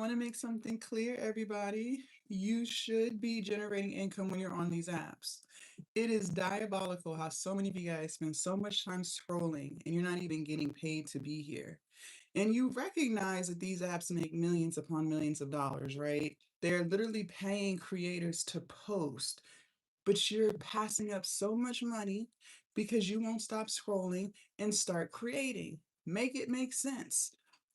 want to make something clear, everybody. You should be generating income when you're on these apps. It is diabolical how so many of you guys spend so much time scrolling and you're not even getting paid to be here. And you recognize that these apps make millions upon millions of dollars, right? They're literally paying creators to post, but you're passing up so much money because you won't stop scrolling and start creating. Make it make sense.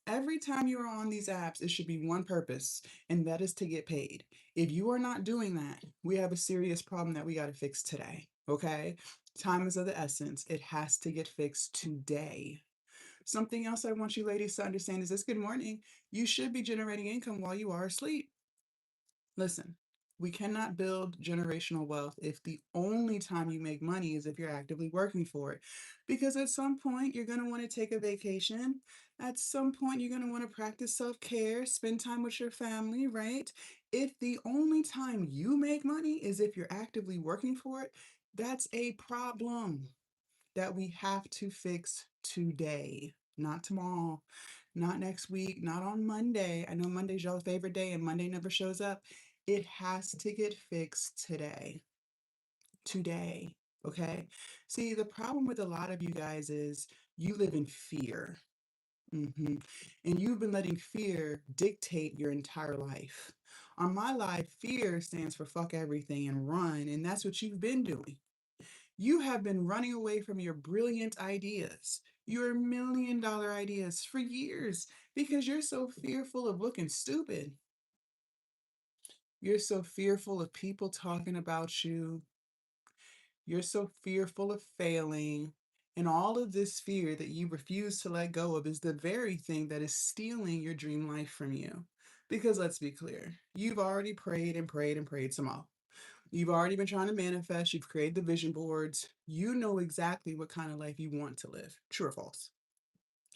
Every time you are on these apps, it should be one purpose, and that is to get paid. If you are not doing that, we have a serious problem that we got to fix today. Okay? Time is of the essence. It has to get fixed today. Something else I want you ladies to understand is this: good morning. You should be generating income while you are asleep. Listen, we cannot build generational wealth if the only time you make money is if you're actively working for it. Because at some point, you're going to want to take a vacation. At some point, you're going to want to practice self care, spend time with your family, right? If the only time you make money is if you're actively working for it, that's a problem that we have to fix today, not tomorrow, not next week, not on Monday. I know Monday's y'all's favorite day and Monday never shows up. It has to get fixed today. Today. Okay. See, the problem with a lot of you guys is you live in fear. hmm And you've been letting fear dictate your entire life. On my life, fear stands for fuck everything and run. And that's what you've been doing. You have been running away from your brilliant ideas, your $1 million ideas for years because you're so fearful of looking stupid. You're so fearful of people talking about you. You're so fearful of failing. And all of this fear that you refuse to let go of is the very thing that is stealing your dream life from you. Because let's be clear, you've already prayed and prayed and prayed some more. You've already been trying to manifest, you've created the vision boards. You know exactly what kind of life you want to live. True or false?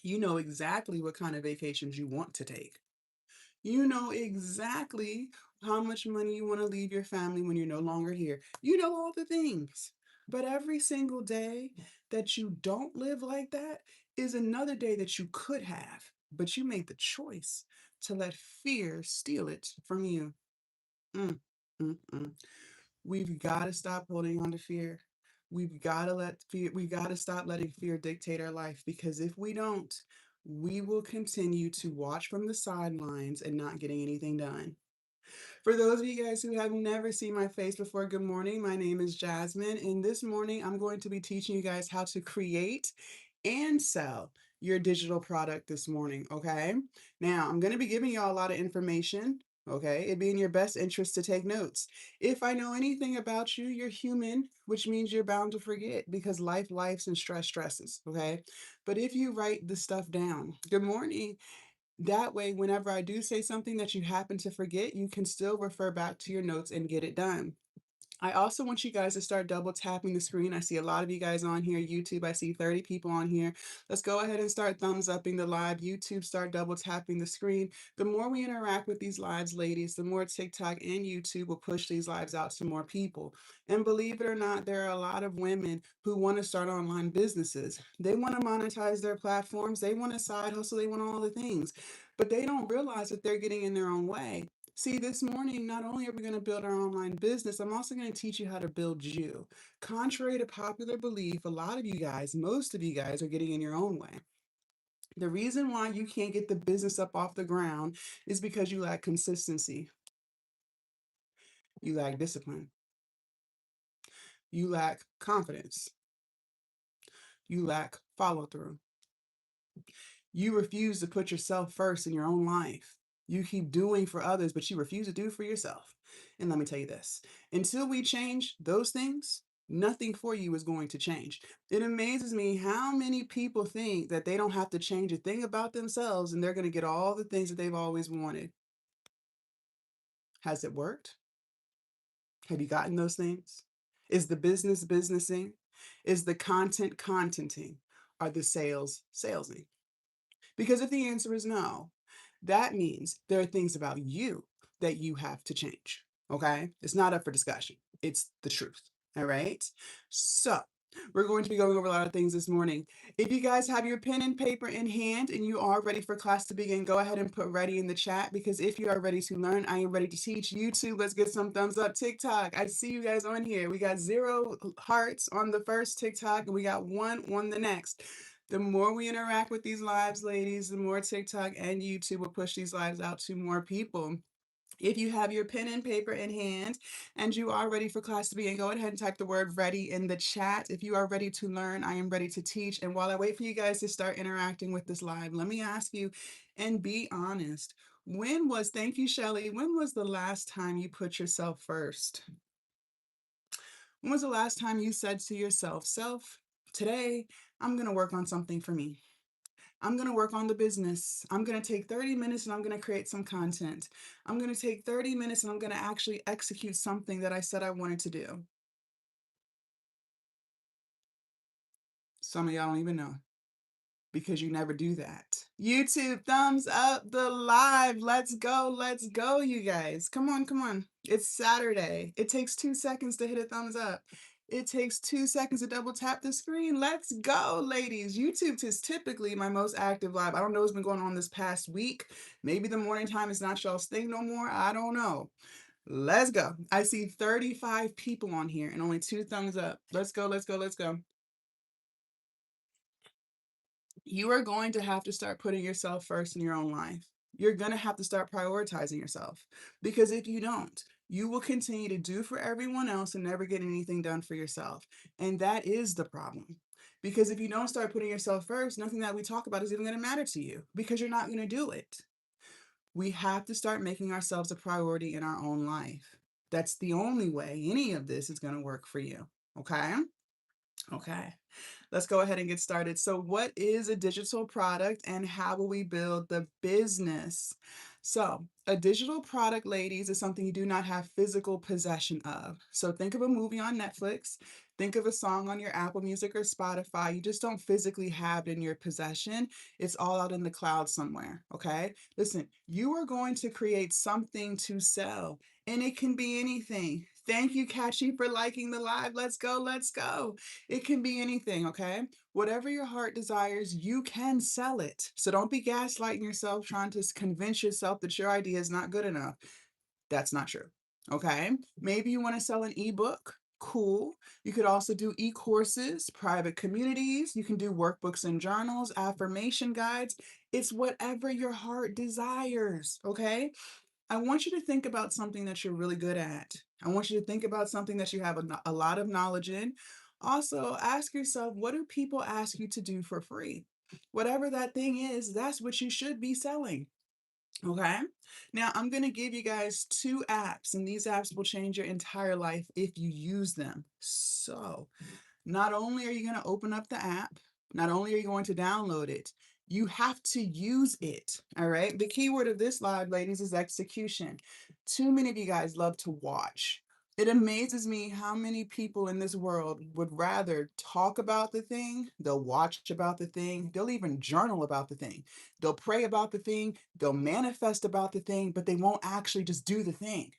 You know exactly what kind of vacations you want to take. You know exactly how much money you want to leave your family when you're no longer here. You know all the things. But every single day that you don't live like that is another day that you could have, but you made the choice to let fear steal it from you. Mm, mm, mm. We've got to stop holding on to fear. We've got to stop letting fear dictate our life, because if we don't, we will continue to watch from the sidelines and not getting anything done. For those of you guys who have never seen my face before, good morning. My name is Jasmine, and this morning I'm going to be teaching you guys how to create and sell your digital product this morning, okay? Now, I'm going to be giving you all a lot of information, okay? It'd be in your best interest to take notes. If I know anything about you, you're human, which means you're bound to forget because life, and stresses, okay? But if you write the stuff down, good morning. That way, whenever I do say something that you happen to forget, you can still refer back to your notes and get it done. I also want you guys to start double tapping the screen. I see a lot of you guys on here. YouTube, I see 30 people on here. Let's go ahead and start thumbs upping the live. YouTube, start double tapping the screen. The more we interact with these lives, ladies, the more TikTok and YouTube will push these lives out to more people. And believe it or not, there are a lot of women who want to start online businesses. They want to monetize their platforms. They want a side hustle. They want all the things, but they don't realize that they're getting in their own way. See, this morning, not only are we going to build our online business, I'm also going to teach you how to build you. Contrary to popular belief, a lot of you guys, most of you guys, are getting in your own way. The reason why you can't get the business up off the ground is because you lack consistency, you lack discipline, you lack confidence, you lack follow through. You refuse to put yourself first in your own life. You keep doing for others, but you refuse to do for yourself. And let me tell you this, until we change those things, nothing for you is going to change. It amazes me how many people think that they don't have to change a thing about themselves and they're going to get all the things that they've always wanted. Has it worked? Have you gotten those things? Is the business businessing? Is the content contenting? Are the sales salesing? Because if the answer is no, that means there are things about you that you have to change. Okay. It's not up for discussion. It's the truth. All right. So We're going to be going over a lot of things this morning. If you guys have your pen and paper in hand and you are ready for class to begin, go ahead and put ready in the chat, because if you are ready to learn, I am ready to teach. YouTube, let's get some thumbs up. TikTok, I see you guys on here. We got 0 hearts on the first TikTok and we got 1 on the next. The more we interact with these lives, ladies, the more TikTok and YouTube will push these lives out to more people. If you have your pen and paper in hand and you are ready for class to begin, go ahead and type the word ready in the chat. If you are ready to learn, I am ready to teach. And while I wait for you guys to start interacting with this live, let me ask you and be honest. Thank you, Shelly, when was the last time you put yourself first? When was the last time you said to yourself, self, today I'm going to work on something for me? I'm going to work on the business. I'm going to take 30 minutes and I'm going to create some content. I'm going to take 30 minutes and I'm going to actually execute something that I said I wanted to do. Some of y'all don't even know, because you never do that. YouTube, thumbs up the live. Let's go. Let's go, you guys. Come on, come on. It's Saturday. It takes 2 seconds to hit a thumbs up. It takes 2 seconds to double tap the screen. Let's go, ladies. YouTube is typically my most active live. I don't know what's been going on this past week. Maybe the morning time is not y'all's thing no more. I don't know. Let's go. I see 35 people on here and only 2 thumbs up. Let's go, let's go, let's go. You are going to have to start putting yourself first in your own life. You're going to have to start prioritizing yourself, because if you don't, you will continue to do for everyone else and never get anything done for yourself. And that is the problem. Because if you don't start putting yourself first, nothing that we talk about is even going to matter to you, because you're not going to do it. We have to start making ourselves a priority in our own life. That's the only way any of this is going to work for you. Okay? Okay. Let's go ahead and get started. So what is a digital product and how will we build the business? So a digital product, ladies, is something you do not have physical possession of. So think of a movie on Netflix, think of a song on your Apple Music or Spotify. You just don't physically have it in your possession. It's all out in the cloud somewhere, okay? Listen, you are going to create something to sell, and it can be anything. Thank you, Kashi, for liking the live. Let's go, let's go. It can be anything, okay? Whatever your heart desires, you can sell it. So don't be gaslighting yourself, trying to convince yourself that your idea is not good enough. That's not true, okay? Maybe you want to sell an ebook. Cool. You could also do e-courses, private communities. You can do workbooks and journals, affirmation guides. It's whatever your heart desires, okay? I want you to think about something that you're really good at. I want you to think about something that you have a lot of knowledge in. Also, ask yourself, what do people ask you to do for free? Whatever that thing is, that's what you should be selling. Okay. Now, I'm going to give you guys 2 apps, and these apps will change your entire life if you use them. So, not only are you going to open up the app, not only are you going to download it, you have to use it. All right. The keyword of this live, ladies, is execution. Too many of you guys love to watch. It amazes me how many people in this world would rather talk about the thing, they'll watch about the thing, they'll even journal about the thing, they'll pray about the thing, they'll manifest about the thing, but they won't actually just do the thing.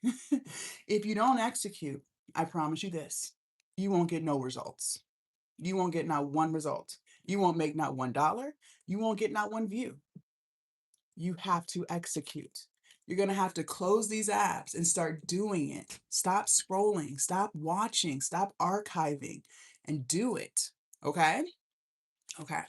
If you don't execute, I promise you this, you won't get no results. You won't get not one result. You won't make not $1. You won't get not one view. You have to execute. You're going to have to close these apps and start doing it. Stop scrolling, stop watching, stop archiving, and do it. Okay? Okay.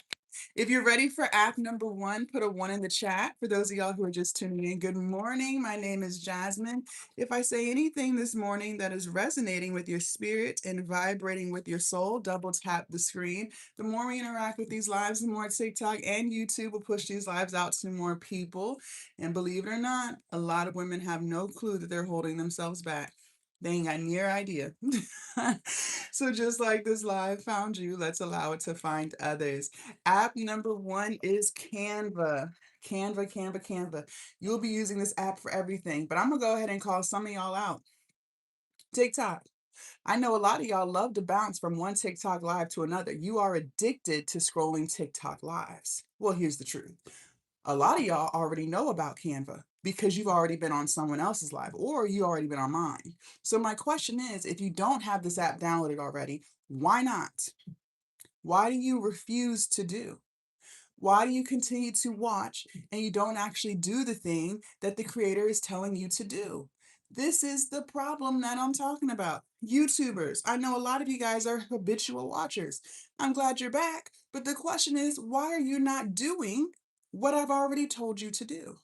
If you're ready for app number 1, put a 1 in the chat. For those of y'all who are just tuning in, good morning. My name is Jasmine. If I say anything this morning that is resonating with your spirit and vibrating with your soul, double tap the screen. The more we interact with these lives, the more TikTok and YouTube will push these lives out to more people. And believe it or not, a lot of women have no clue that they're holding themselves back. They ain't got near idea. So just like this live found you, let's allow it to find others. App number 1 is Canva. Canva, Canva, Canva. You'll be using this app for everything, but I'm gonna go ahead and call some of y'all out. TikTok. I know a lot of y'all love to bounce from one TikTok live to another. You are addicted to scrolling TikTok lives. Well, here's the truth. A lot of y'all already know about Canva because you've already been on someone else's live or you already been on mine. So my question is, if you don't have this app downloaded already, Why not? Why do you refuse to do? Why do you continue to watch and you don't actually do the thing that the creator is telling you to do? This is the problem that I'm talking about. YouTubers, I know a lot of you guys are habitual watchers. I'm glad you're back, but the question is, why are you not doing what I've already told you to do?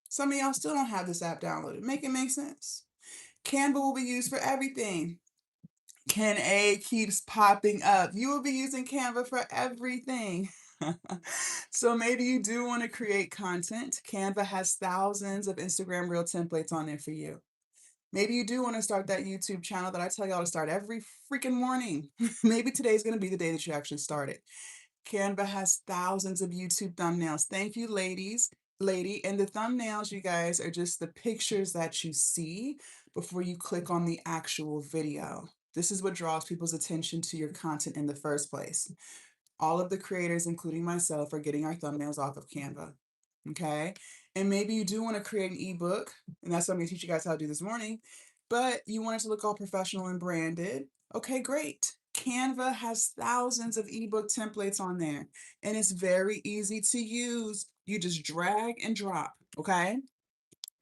Some of y'all still don't have this app downloaded. Make it make sense. Canva will be used for everything. Ken A keeps popping up. You will be using Canva for everything. So maybe you do want to create content. Canva has thousands of Instagram Reel templates on there for you. Maybe you do want to start that YouTube channel that I tell y'all to start every freaking morning. Maybe today's going to be the day that you actually start it. Canva has thousands of YouTube thumbnails. Thank you, lady. And the thumbnails, you guys, are just the pictures that you see before you click on the actual video. This is what draws people's attention to your content in the first place. All of the creators, including myself, are getting our thumbnails off of Canva. Okay. And maybe you do want to create an ebook, and that's what I'm going to teach you guys how to do this morning, but you want it to look all professional and branded. Okay, great. Canva has thousands of ebook templates on there, and it's very easy to use. You just drag and drop. Okay.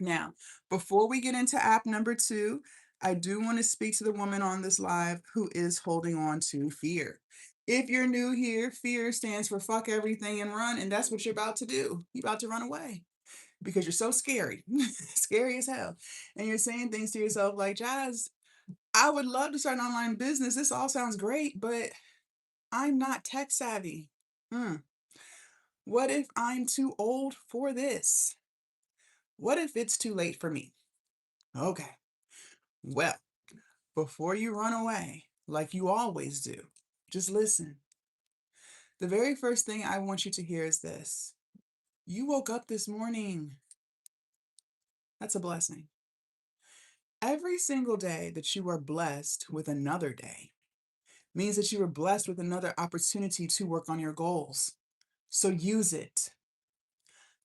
Now, before we get into app number 2, I do want to speak to the woman on this live who is holding on to fear. If you're new here, fear stands for fuck everything and run, and that's what you're about to do. You're about to run away because you're so scary, scary as hell. And you're saying things to yourself like, Jazz, I would love to start an online business. This all sounds great, but I'm not tech savvy. What if I'm too old for this? What if it's too late for me? Okay. Well, before you run away, like you always do, just listen. The very first thing I want you to hear is this. You woke up this morning. That's a blessing. Every single day that you are blessed with another day means that you are blessed with another opportunity to work on your goals. So use it.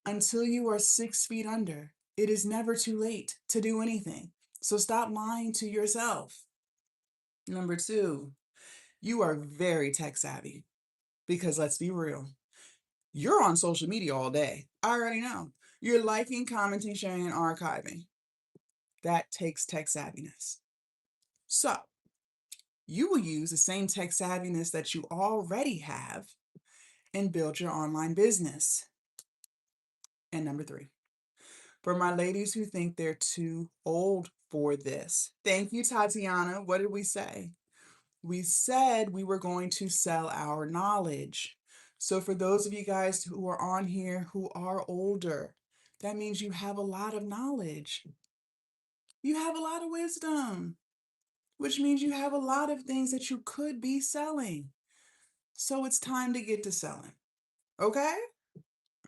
Until you are 6 feet under, it is never too late to do anything. So stop lying to yourself. Number 2, you are very tech savvy because let's be real. You're on social media all day. I already know. You're liking, commenting, sharing, and archiving. That takes tech savviness. So you will use the same tech savviness that you already have and build your online business. And number 3, for my ladies who think they're too old for this, thank you, Tatiana. What did we say? We said we were going to sell our knowledge. So for those of you guys who are on here who are older, that means you have a lot of knowledge. You have a lot of wisdom, which means you have a lot of things that you could be selling. So it's time to get to selling. Okay?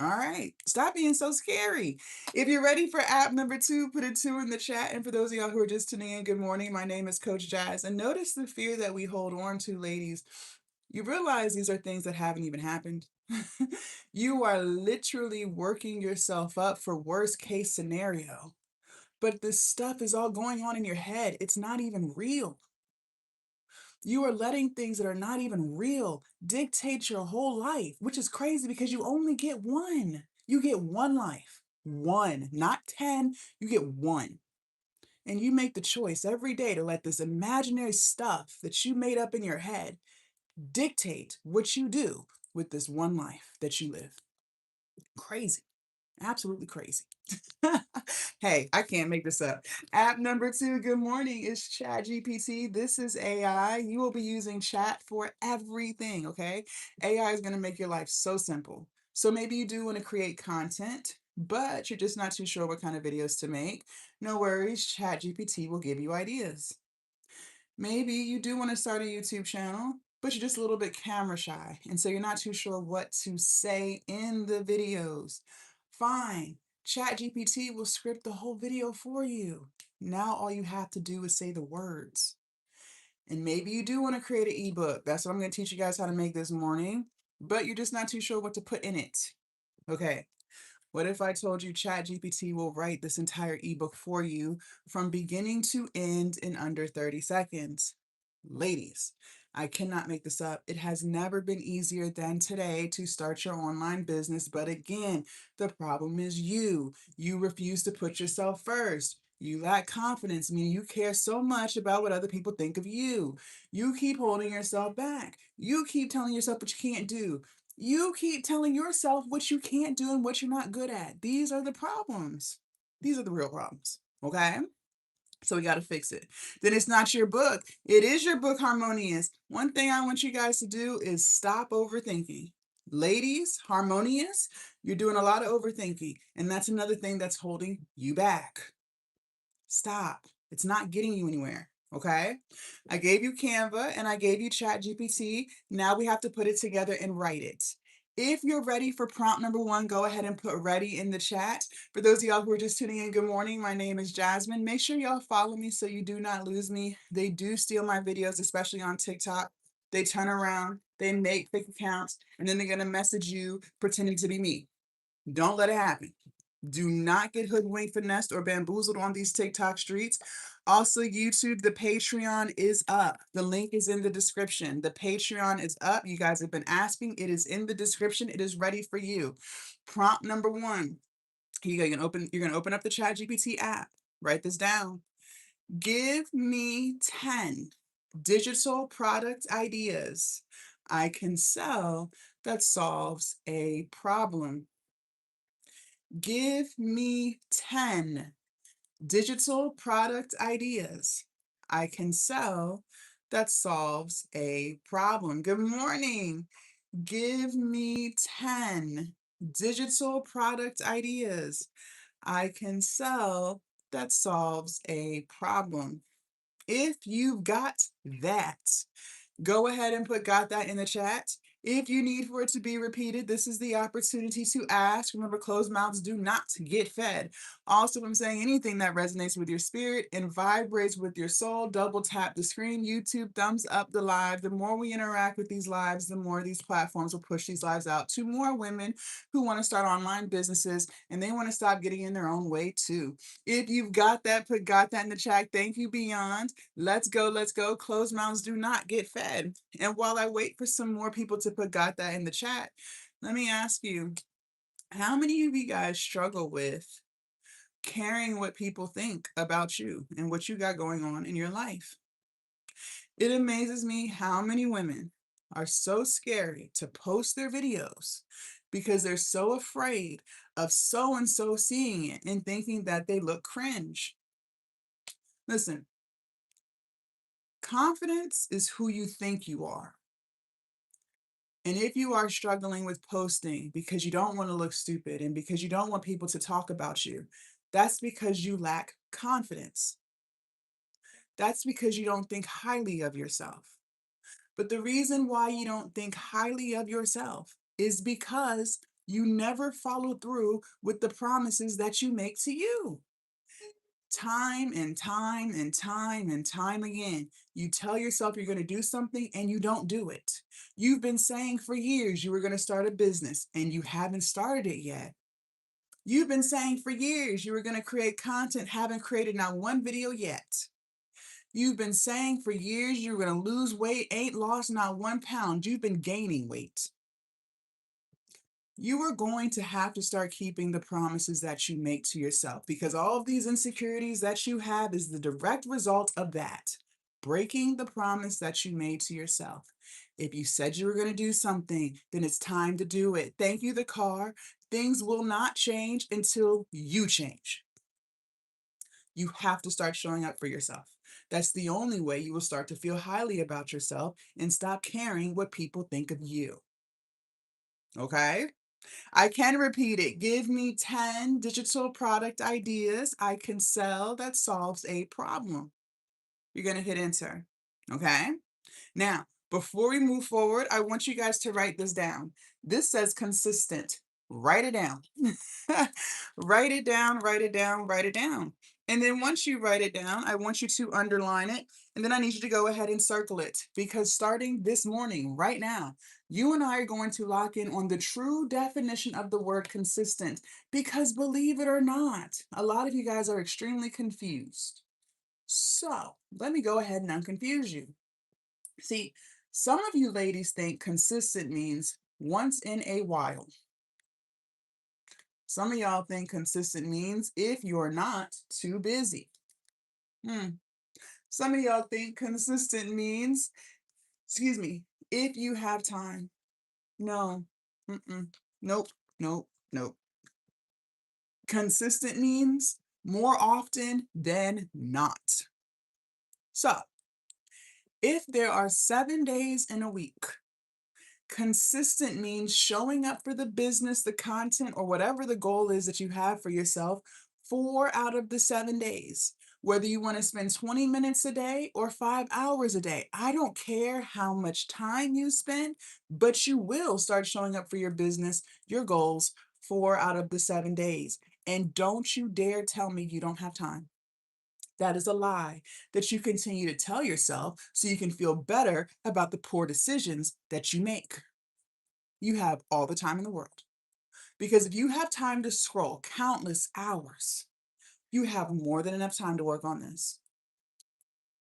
All right. Stop being so scary. If you're ready for app number 2, put a 2 in the chat. And for those of y'all who are just tuning in, good morning. My name is Coach Jazz. And notice the fear that we hold on to, ladies. You realize these are things that haven't even happened. You are literally working yourself up for worst case scenario. But this stuff is all going on in your head. It's not even real. You are letting things that are not even real dictate your whole life, which is crazy because you only get one. You get one life. One, not 10. You get one. And you make the choice every day to let this imaginary stuff that you made up in your head dictate what you do with this one life that you live. Crazy. Absolutely crazy. Hey, I can't make this up. App number 2, good morning, is ChatGPT. This is AI. You will be using chat for everything, okay? AI is going to make your life so simple. So maybe you do want to create content, but you're just not too sure what kind of videos to make. No worries, ChatGPT will give you ideas. Maybe you do want to start a YouTube channel, but you're just a little bit camera shy, and so you're not too sure what to say in the videos. Fine. ChatGPT will script the whole video for you. Now all you have to do is say the words. And maybe you do want to create an ebook. That's what I'm going to teach you guys how to make this morning, but you're just not too sure what to put in it. Okay. What if I told you ChatGPT will write this entire ebook for you from beginning to end in under 30 seconds? Ladies, I cannot make this up. It has never been easier than today to start your online business. But again, the problem is you. You refuse to put yourself first. You lack confidence, meaning you care so much about what other people think of you. You keep holding yourself back. You keep telling yourself what you can't do. You keep telling yourself what you can't do and what you're not good at. These are the problems. These are the real problems. Okay? So we got to fix it. Then it's not your book. It is your book, Harmonious. One thing I want you guys to do is stop overthinking. Ladies, Harmonious, you're doing a lot of overthinking. And that's another thing that's holding you back. Stop. It's not getting you anywhere. Okay. I gave you Canva and I gave you ChatGPT. Now we have to put it together and write it. If you're ready for prompt number 1, go ahead and put ready in the chat. For those of y'all who are just tuning in, good morning. My name is Jasmine. Make sure y'all follow me so you do not lose me. They do steal my videos, especially on TikTok. They turn around, they make fake accounts, and then they're going to message you pretending to be me. Don't let it happen. Do not get hoodwinked, finessed, or bamboozled on these TikTok streets. Also, YouTube, the Patreon is up. The link is in the description. The Patreon is up. You guys have been asking. It is in the description. It is ready for you. Prompt number 1. You're gonna open up the ChatGPT app. Write this down. Give me 10 digital product ideas I can sell that solves a problem. Give me 10 digital product ideas I can sell that solves a problem. Good morning. Give me 10 digital product ideas I can sell that solves a problem. If you've got that, go ahead and put got that in the chat. If you need for it to be repeated, this is the opportunity to ask. Remember, closed mouths do not get fed. Also, I'm saying anything that resonates with your spirit and vibrates with your soul, double tap the screen, YouTube, thumbs up the live. The more we interact with these lives, the more these platforms will push these lives out to more women who want to start online businesses and they want to stop getting in their own way too. If you've got that, put got that in the chat. Thank you, Beyond. Let's go, let's go. Closed mouths do not get fed. And while I wait for some more people to put got that in the chat, let me ask you, how many of you guys struggle with caring what people think about you and what you got going on in your life? It amazes me how many women are so scary to post their videos because they're so afraid of so and so seeing it and thinking that they look cringe. Listen, confidence is who you think you are. And if you are struggling with posting because you don't want to look stupid and because you don't want people to talk about you, that's because you lack confidence. That's because you don't think highly of yourself. But the reason why you don't think highly of yourself is because you never follow through with the promises that you make to you. Time and time and time and time again, you tell yourself you're going to do something and you don't do it. You've been saying for years you were going to start a business and you haven't started it yet. You've been saying for years you were going to create content, haven't created not one video yet. You've been saying for years you were going to lose weight, ain't lost not 1 pound. You've been gaining weight. You are going to have to start keeping the promises that you make to yourself because all of these insecurities that you have is the direct result of that. Breaking the promise that you made to yourself. If you said you were going to do something, then it's time to do it. Thank you, the car. Things will not change until you change. You have to start showing up for yourself. That's the only way you will start to feel highly about yourself and stop caring what people think of you. Okay? I can repeat it. Give me 10 digital product ideas I can sell that solves a problem. You're going to hit enter. Okay? Now, before we move forward, I want you guys to write this down. This says consistent. Write it down. Write it down, write it down, write it down. And then once you write it down, I want you to underline it. And then I need you to go ahead and circle it because starting this morning, right now, you and I are going to lock in on the true definition of the word consistent because believe it or not, a lot of you guys are extremely confused. So let me go ahead and unconfuse you. See, Some of you ladies think consistent means once in a while. Some of y'all think consistent means if you're not too busy. Hmm. Some of y'all think consistent means, excuse me, if you have time. No. Mm-mm. Nope. Nope. Nope. Consistent means more often than not. So, if there are 7 days in a week, consistent means showing up for the business, the content, or whatever the goal is that you have for yourself 4 out of the 7 days. Whether you want to spend 20 minutes a day or 5 hours a day, I don't care how much time you spend, but you will start showing up for your business, your goals, 4 out of the 7 days. And don't you dare tell me you don't have time. That is a lie that you continue to tell yourself so you can feel better about the poor decisions that you make. You have all the time in the world. Because if you have time to scroll countless hours, you have more than enough time to work on this.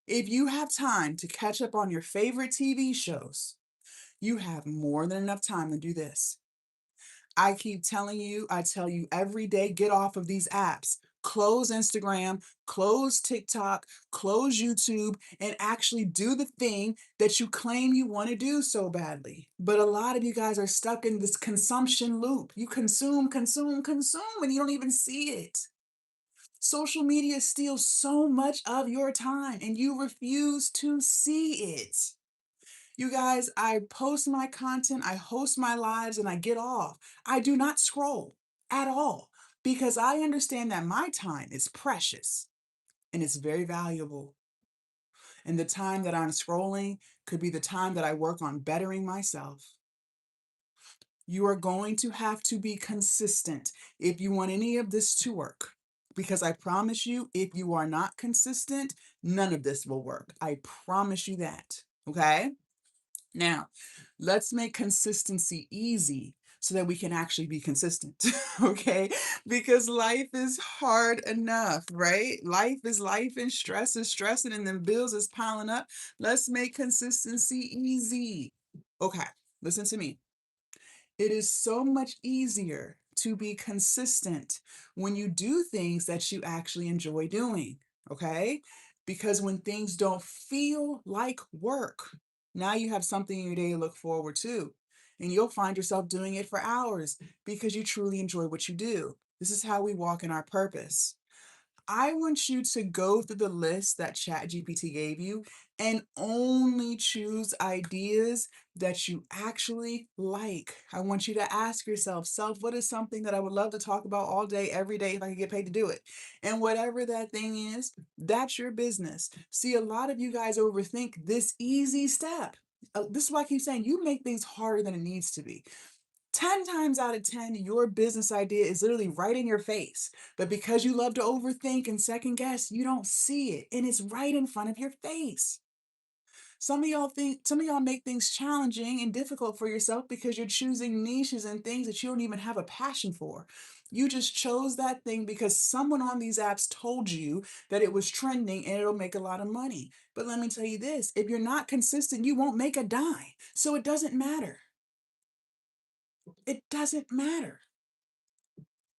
If you have time to catch up on your favorite TV shows, you have more than enough time to do this. I keep telling you, I tell you every day, get off of these apps. Close Instagram, close TikTok, close YouTube, and actually do the thing that you claim you want to do so badly. But a lot of you guys are stuck in this consumption loop. You consume, consume, consume, and you don't even see it. Social media steals so much of your time, and you refuse to see it. You guys, I post my content, I host my lives, and I get off. I do not scroll at all because I understand that my time is precious and it's very valuable. And the time that I'm scrolling could be the time that I work on bettering myself. You are going to have to be consistent if you want any of this to work. Because I promise you, if you are not consistent, none of this will work. I promise you that. Okay? Now, let's make consistency easy so that we can actually be consistent, okay? Because life is hard enough, right? Life is life and stress is stressing and then bills is piling up. Let's make consistency easy. Okay, listen to me. It is so much easier to be consistent when you do things that you actually enjoy doing, okay? Because when things don't feel like work, now you have something in your day to look forward to. And you'll find yourself doing it for hours because you truly enjoy what you do. This is how we walk in our purpose. I want you to go through the list that ChatGPT gave you and only choose ideas that you actually like. I want you to ask yourself, self, what is something that I would love to talk about all day, every day if I could get paid to do it? And whatever that thing is, that's your business. See, a lot of you guys overthink this easy step. This is why I keep saying you make things harder than it needs to be. 10 times out of 10, your business idea is literally right in your face. But because you love to overthink and second guess, you don't see it. And it's right in front of your face. Some of y'all make things challenging and difficult for yourself because you're choosing niches and things that you don't even have a passion for. You just chose that thing because someone on these apps told you that it was trending and it'll make a lot of money. But let me tell you this, if you're not consistent, you won't make a dime. So it doesn't matter. It doesn't matter.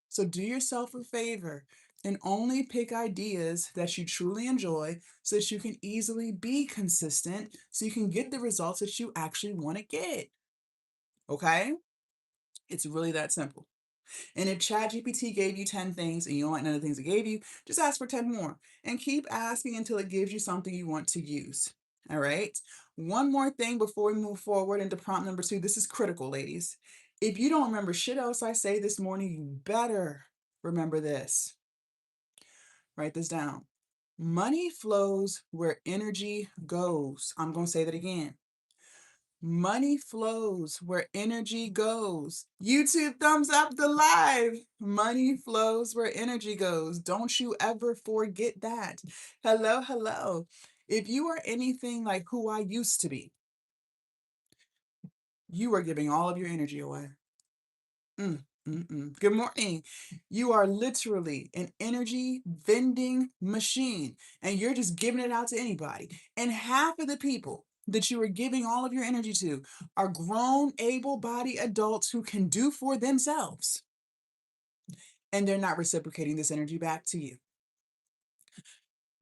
So do yourself a favor and only pick ideas that you truly enjoy so that you can easily be consistent so you can get the results that you actually want to get. Okay? It's really that simple. And if ChatGPT gave you 10 things and you don't like none of the things it gave you, just ask for 10 more and keep asking until it gives you something you want to use. All right. One more thing before we move forward into prompt number 2. This is critical, ladies. If you don't remember shit else I say this morning, you better remember this. Write this down. Money flows where energy goes. I'm going to say that again. Money flows where energy goes. YouTube, thumbs up the live. Money flows where energy goes. Don't you ever forget that. Hello, hello. If you are anything like who I used to be, you are giving all of your energy away. Good morning. You are literally an energy vending machine, and you're just giving it out to anybody. And half of the people that you are giving all of your energy to are grown, able-bodied adults who can do for themselves, and they're not reciprocating this energy back to you.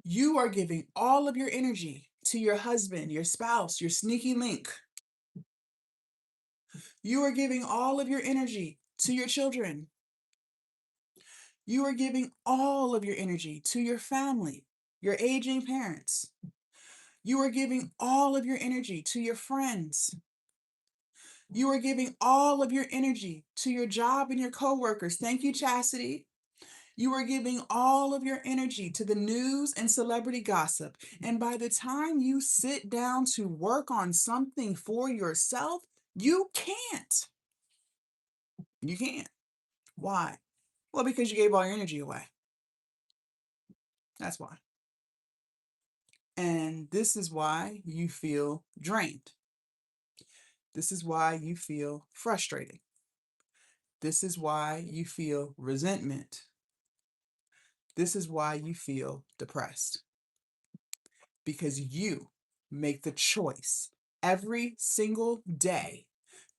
You are giving all of your energy to your husband, your spouse, your sneaky link. You are giving all of your energy to your children. You are giving all of your energy to your family, your aging parents. You are giving all of your energy to your friends. You are giving all of your energy to your job and your coworkers. Thank you, Chastity. You are giving all of your energy to the news and celebrity gossip. And by the time you sit down to work on something for yourself, you can't. You can't. Why? Well, because you gave all your energy away. That's why. And this is why you feel drained. This is why you feel frustrated. This is why you feel resentment. This is why you feel depressed. Because you make the choice every single day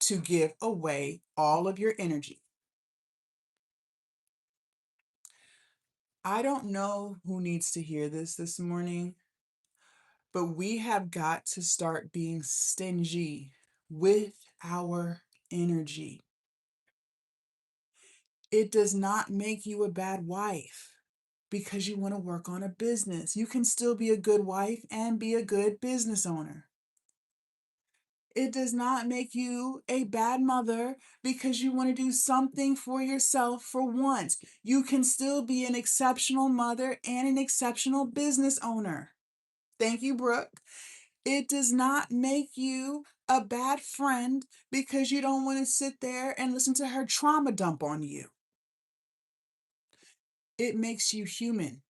to give away all of your energy. I don't know who needs to hear this morning, but we have got to start being stingy with our energy. It does not make you a bad wife because you want to work on a business. You can still be a good wife and be a good business owner. It does not make you a bad mother because you want to do something for yourself for once. You can still be an exceptional mother and an exceptional business owner. Thank you, Brooke. It does not make you a bad friend because you don't want to sit there and listen to her trauma dump on you. It makes you human.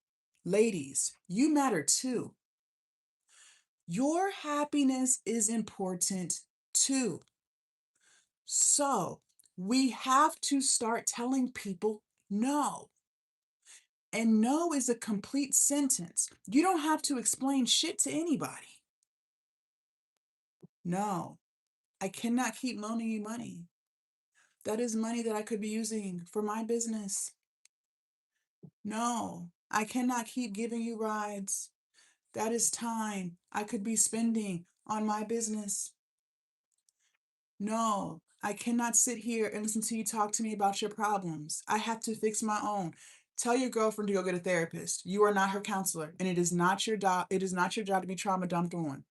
Ladies, you matter too. Your happiness is important too. So we have to start telling people no. And no is a complete sentence. You don't have to explain shit to anybody. No, I cannot keep loaning you money. That is money that I could be using for my business. No, I cannot keep giving you rides. That is time I could be spending on my business. No, I cannot sit here and listen to you talk to me about your problems. I have to fix my own. Tell your girlfriend to go get a therapist. You are not her counselor, and it is not your job. It is not your job to be trauma dumped on.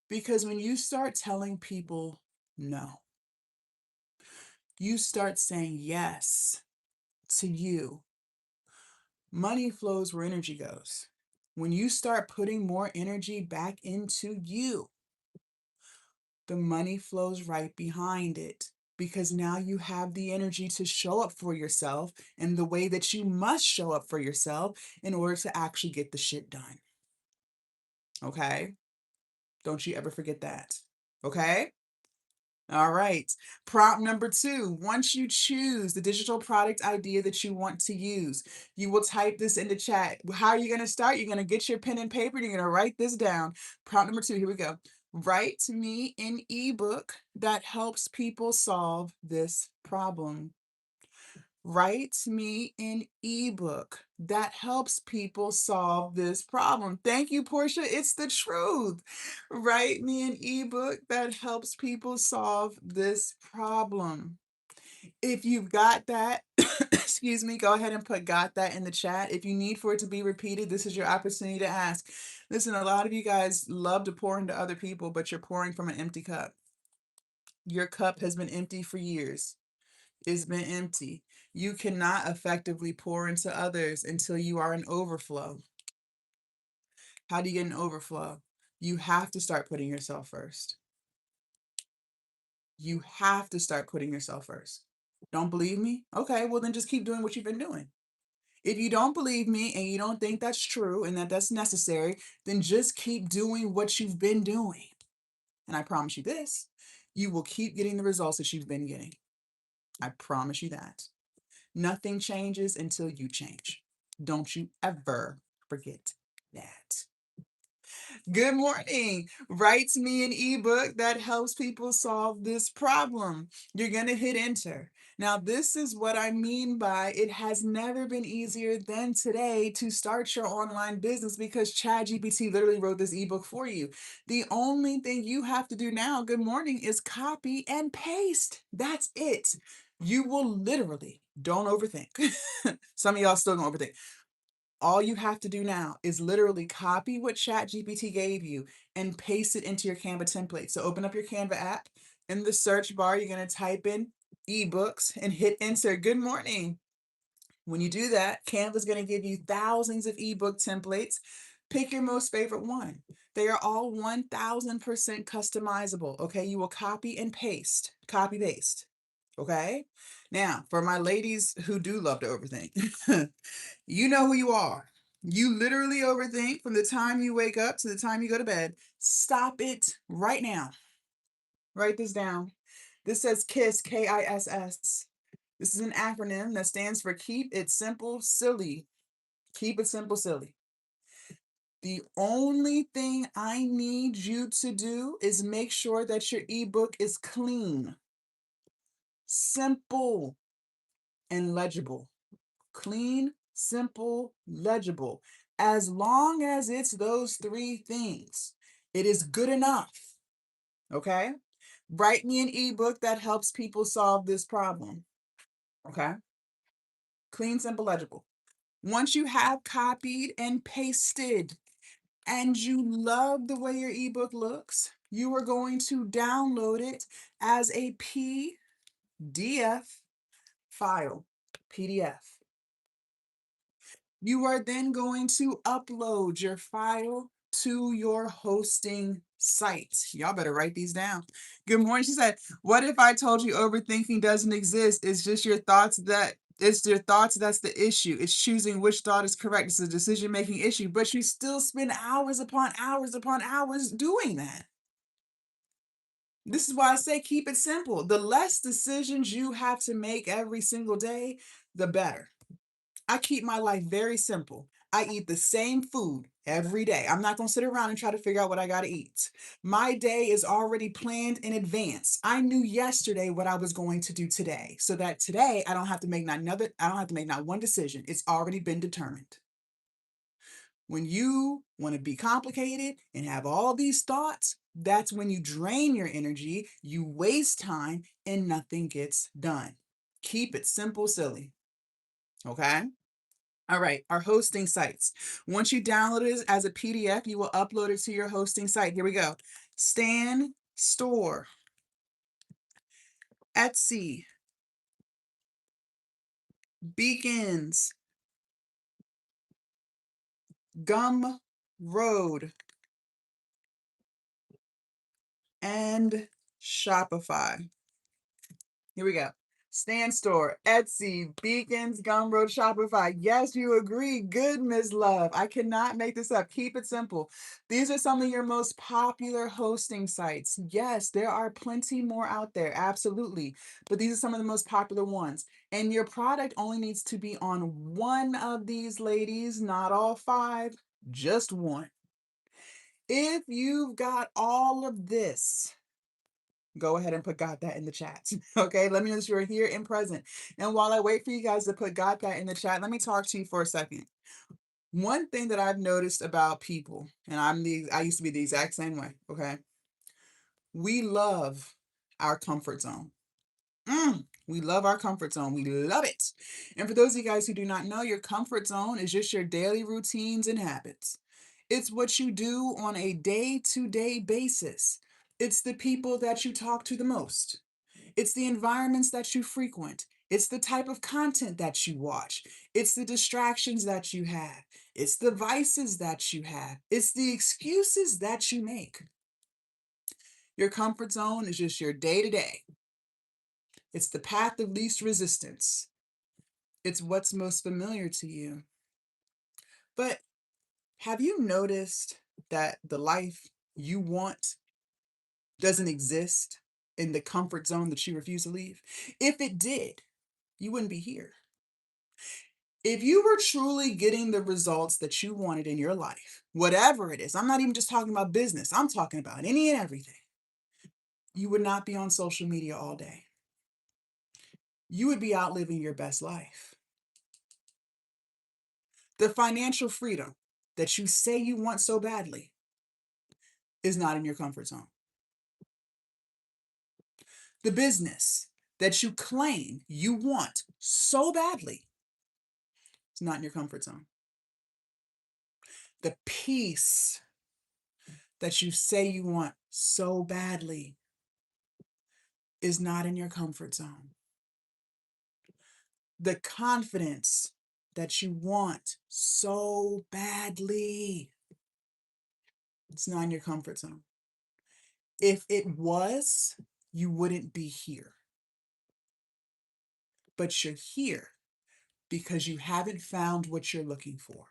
Because when you start telling people no, you start saying yes to you. Money flows where energy goes. When you start putting more energy back into you, the money flows right behind it because now you have the energy to show up for yourself in the way that you must show up for yourself in order to actually get the shit done. Okay? Don't you ever forget that. Okay? All right. Prompt number 2. Once you choose the digital product idea that you want to use, you will type this in the chat. How are you going to start? You're going to get your pen and paper and you're going to write this down. Prompt number 2. Here we go. Write me an ebook that helps people solve this problem. Write me an ebook that helps people solve this problem. Thank you, Portia. It's the truth. Write me an ebook that helps people solve this problem. If you've got that, excuse me, go ahead and put got that in the chat. If you need for it to be repeated, this is your opportunity to ask. Listen, a lot of you guys love to pour into other people, but you're pouring from an empty cup. Your cup has been empty for years. It's been empty. You cannot effectively pour into others until you are in overflow. How do you get an overflow? You have to start putting yourself first. You have to start putting yourself first. Don't believe me? Okay, well then just keep doing what you've been doing. If you don't believe me and you don't think that's true and that that's necessary, then just keep doing what you've been doing. And I promise you this, you will keep getting the results that you've been getting. I promise you that. Nothing changes until you change. Don't you ever forget that. Good morning. Write me an ebook that helps people solve this problem. You're going to hit enter. Now, this is what I mean by it has never been easier than today to start your online business because ChatGPT literally wrote this ebook for you. The only thing you have to do now, good morning, is copy and paste. That's it. You will literally, don't overthink. Some of y'all still gonna overthink. All you have to do now is literally copy what ChatGPT gave you and paste it into your Canva template. So open up your Canva app. In the search bar, you're going to type in ebooks and hit enter. Good morning. When you do that, Canva is going to give you thousands of ebook templates. Pick your most favorite one. They are all 1000% customizable. Okay, you will copy and paste, copy paste. Okay, now for my ladies who do love to overthink, you know who you are. You literally overthink from the time you wake up to the time you go to bed. Stop it right now. Write this down. This says KISS, KISS. This is an acronym that stands for Keep It Simple, Silly. Keep it simple, silly. The only thing I need you to do is make sure that your ebook is clean, simple, and legible. Clean, simple, legible. As long as it's those three things, it is good enough. Okay? Write me an ebook that helps people solve this problem. Okay? Clean, simple, legible. Once you have copied and pasted and you love the way your ebook looks, you are going to download it as a PDF file. PDF. You are then going to upload your file to your hosting site. Y'all better write these down. Good morning. She said, what if I told you overthinking doesn't exist? It's just your thoughts it's your thoughts that's the issue. It's choosing which thought is correct. It's a decision-making issue, but you still spend hours upon hours doing that. This is why I say keep it simple. The less decisions you have to make every single day, the better. I keep my life very simple. I eat the same food every day. I'm not going to sit around and try to figure out what I got to eat. My day is already planned in advance. I knew yesterday what I was going to do today, so that today I don't have to make not one decision. It's already been determined. When you want to be complicated and have all these thoughts, that's when you drain your energy, you waste time, and nothing gets done. Keep it simple, silly. Okay? All right, our hosting sites. Once you download it as a PDF, you will upload it to your hosting site. Here we go. Stan Store, Etsy, Beacons, Gumroad, and Shopify. Here we go. Stan Store, Etsy, Beacons, Gumroad, Shopify. Yes, you agree. Good, Ms. Love. I cannot make this up. Keep it simple. These are some of your most popular hosting sites. Yes, there are plenty more out there. Absolutely. But these are some of the most popular ones. And your product only needs to be on one of these, ladies, not all five, just one. If you've got all of this, go ahead and put got that in the chat. Okay, let me know that you're here and present. And while I wait for you guys to put got that in the chat, let me talk to you for a second. One thing that I've noticed about people, and I used to be the exact same way, okay? We love our comfort zone. We love our comfort zone. We love it. And for those of you guys who do not know, your comfort zone is just your daily routines and habits. It's what you do on a day-to-day basis. It's the people that you talk to the most. It's the environments that you frequent. It's the type of content that you watch. It's the distractions that you have. It's the vices that you have. It's the excuses that you make. Your comfort zone is just your day-to-day. It's the path of least resistance. It's what's most familiar to you. But have you noticed that the life you want doesn't exist in the comfort zone that you refuse to leave? If it did, you wouldn't be here. If you were truly getting the results that you wanted in your life, whatever it is, I'm not even just talking about business, I'm talking about any and everything, you would not be on social media all day. You would be out living your best life. The financial freedom that you say you want so badly is not in your comfort zone. The business that you claim you want so badly is not in your comfort zone. The peace that you say you want so badly is not in your comfort zone. The confidence that you want so badly, it's not in your comfort zone. If it was, you wouldn't be here. But you're here because you haven't found what you're looking for.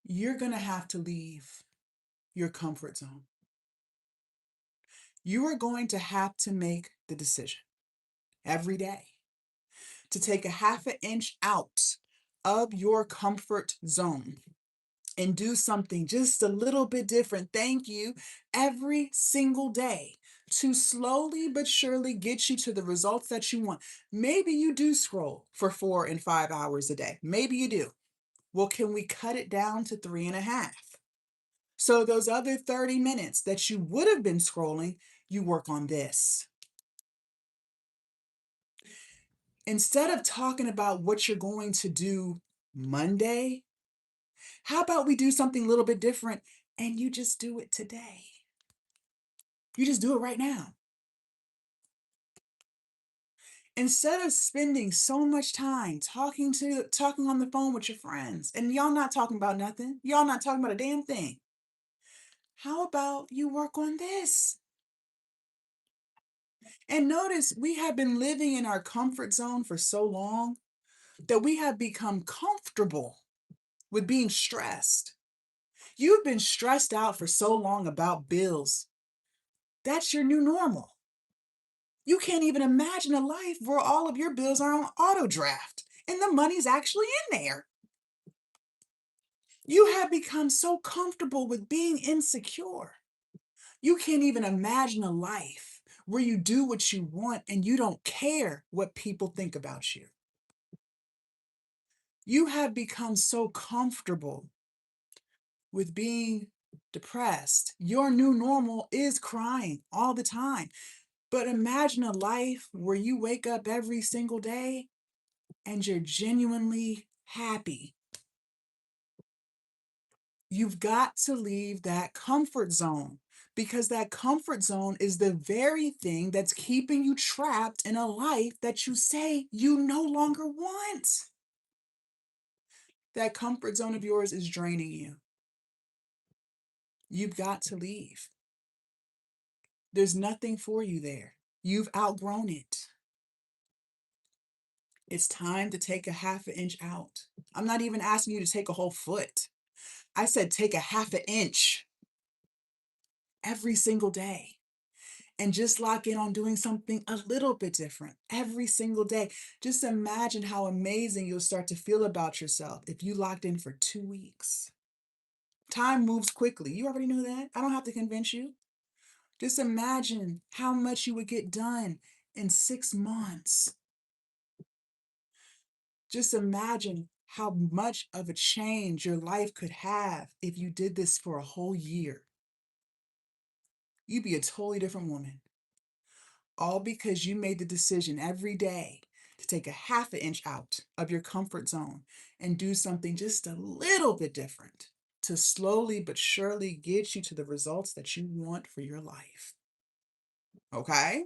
You're going to have to leave your comfort zone. You are going to have to make the decision every day to take a half an inch out of your comfort zone and do something just a little bit different. Thank you. Every single day to slowly but surely get you to the results that you want. Maybe you do scroll for 4 and 5 hours a day. Maybe you do. Well, can we cut it down to 3.5? So those other 30 minutes that you would have been scrolling, you work on this. Instead of talking about what you're going to do Monday, how about we do something a little bit different and you just do it today? You just do it right now. Instead of spending so much time talking on the phone with your friends and y'all not talking about nothing, y'all not talking about a damn thing. How about you work on this? And notice we have been living in our comfort zone for so long that we have become comfortable with being stressed. You've been stressed out for so long about bills. That's your new normal. You can't even imagine a life where all of your bills are on auto draft and the money's actually in there. You have become so comfortable with being insecure. You can't even imagine a life where you do what you want and you don't care what people think about you. You have become so comfortable with being depressed. Your new normal is crying all the time. But imagine a life where you wake up every single day and you're genuinely happy. You've got to leave that comfort zone because that comfort zone is the very thing that's keeping you trapped in a life that you say you no longer want. That comfort zone of yours is draining you. You've got to leave. There's nothing for you there. You've outgrown it. It's time to take a half an inch out. I'm not even asking you to take a whole foot. I said take a half an inch every single day and just lock in on doing something a little bit different every single day. Just imagine how amazing you'll start to feel about yourself if you locked in for 2 weeks. Time moves quickly. You already know that. I don't have to convince you. Just imagine how much you would get done in 6 months. Just imagine how much of a change your life could have if you did this for a whole year. You'd be a totally different woman. All because you made the decision every day to take a half an inch out of your comfort zone and do something just a little bit different to slowly but surely get you to the results that you want for your life. Okay?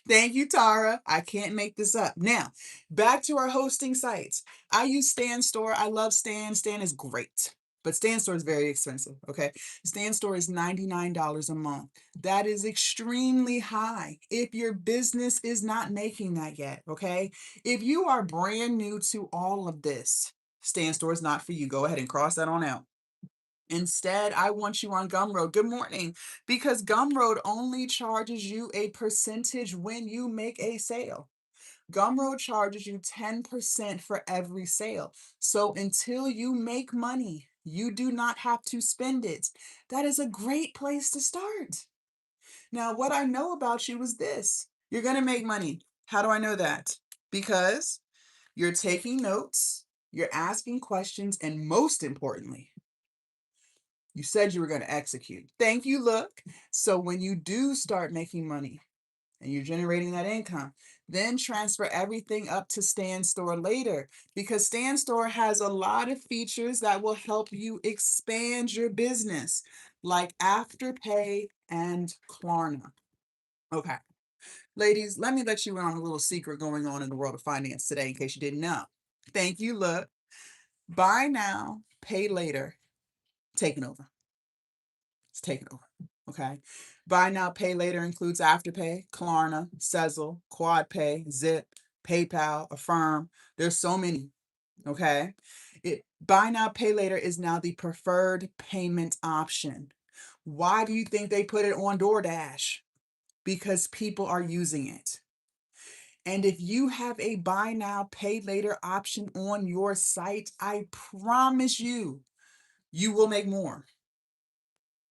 Thank you, Tara. I can't make this up. Now, back to our hosting sites. I use Stan Store. I love Stan. Stan is great. But Stan Store is very expensive, okay? Stan Store is $99 a month. That is extremely high if your business is not making that yet, okay? If you are brand new to all of this, Stan Store is not for you. Go ahead and cross that on out. Instead, I want you on Gumroad. Good morning. Because Gumroad only charges you a percentage when you make a sale. Gumroad charges you 10% for every sale. So until you make money, you do not have to spend it. That is a great place to start. Now, what I know about you is this: you're going to make money. How do I know that? Because you're taking notes, you're asking questions, and most importantly, you said you were going to execute. Thank you, look. So when you do start making money and you're generating that income, then transfer everything up to Stand Store later, because Stand Store has a lot of features that will help you expand your business, like Afterpay and Klarna. Okay. Ladies, let me let you in on a little secret going on in the world of finance today in case you didn't know. Thank you, look. Buy now, pay later, taking over. It's taking over. Okay. Buy now, pay later includes Afterpay, Klarna, Sezzle, QuadPay, Zip, PayPal, Affirm. There's so many. Okay. Buy now, pay later is now the preferred payment option. Why do you think they put it on DoorDash? Because people are using it. And if you have a buy now, pay later option on your site, I promise you, you will make more.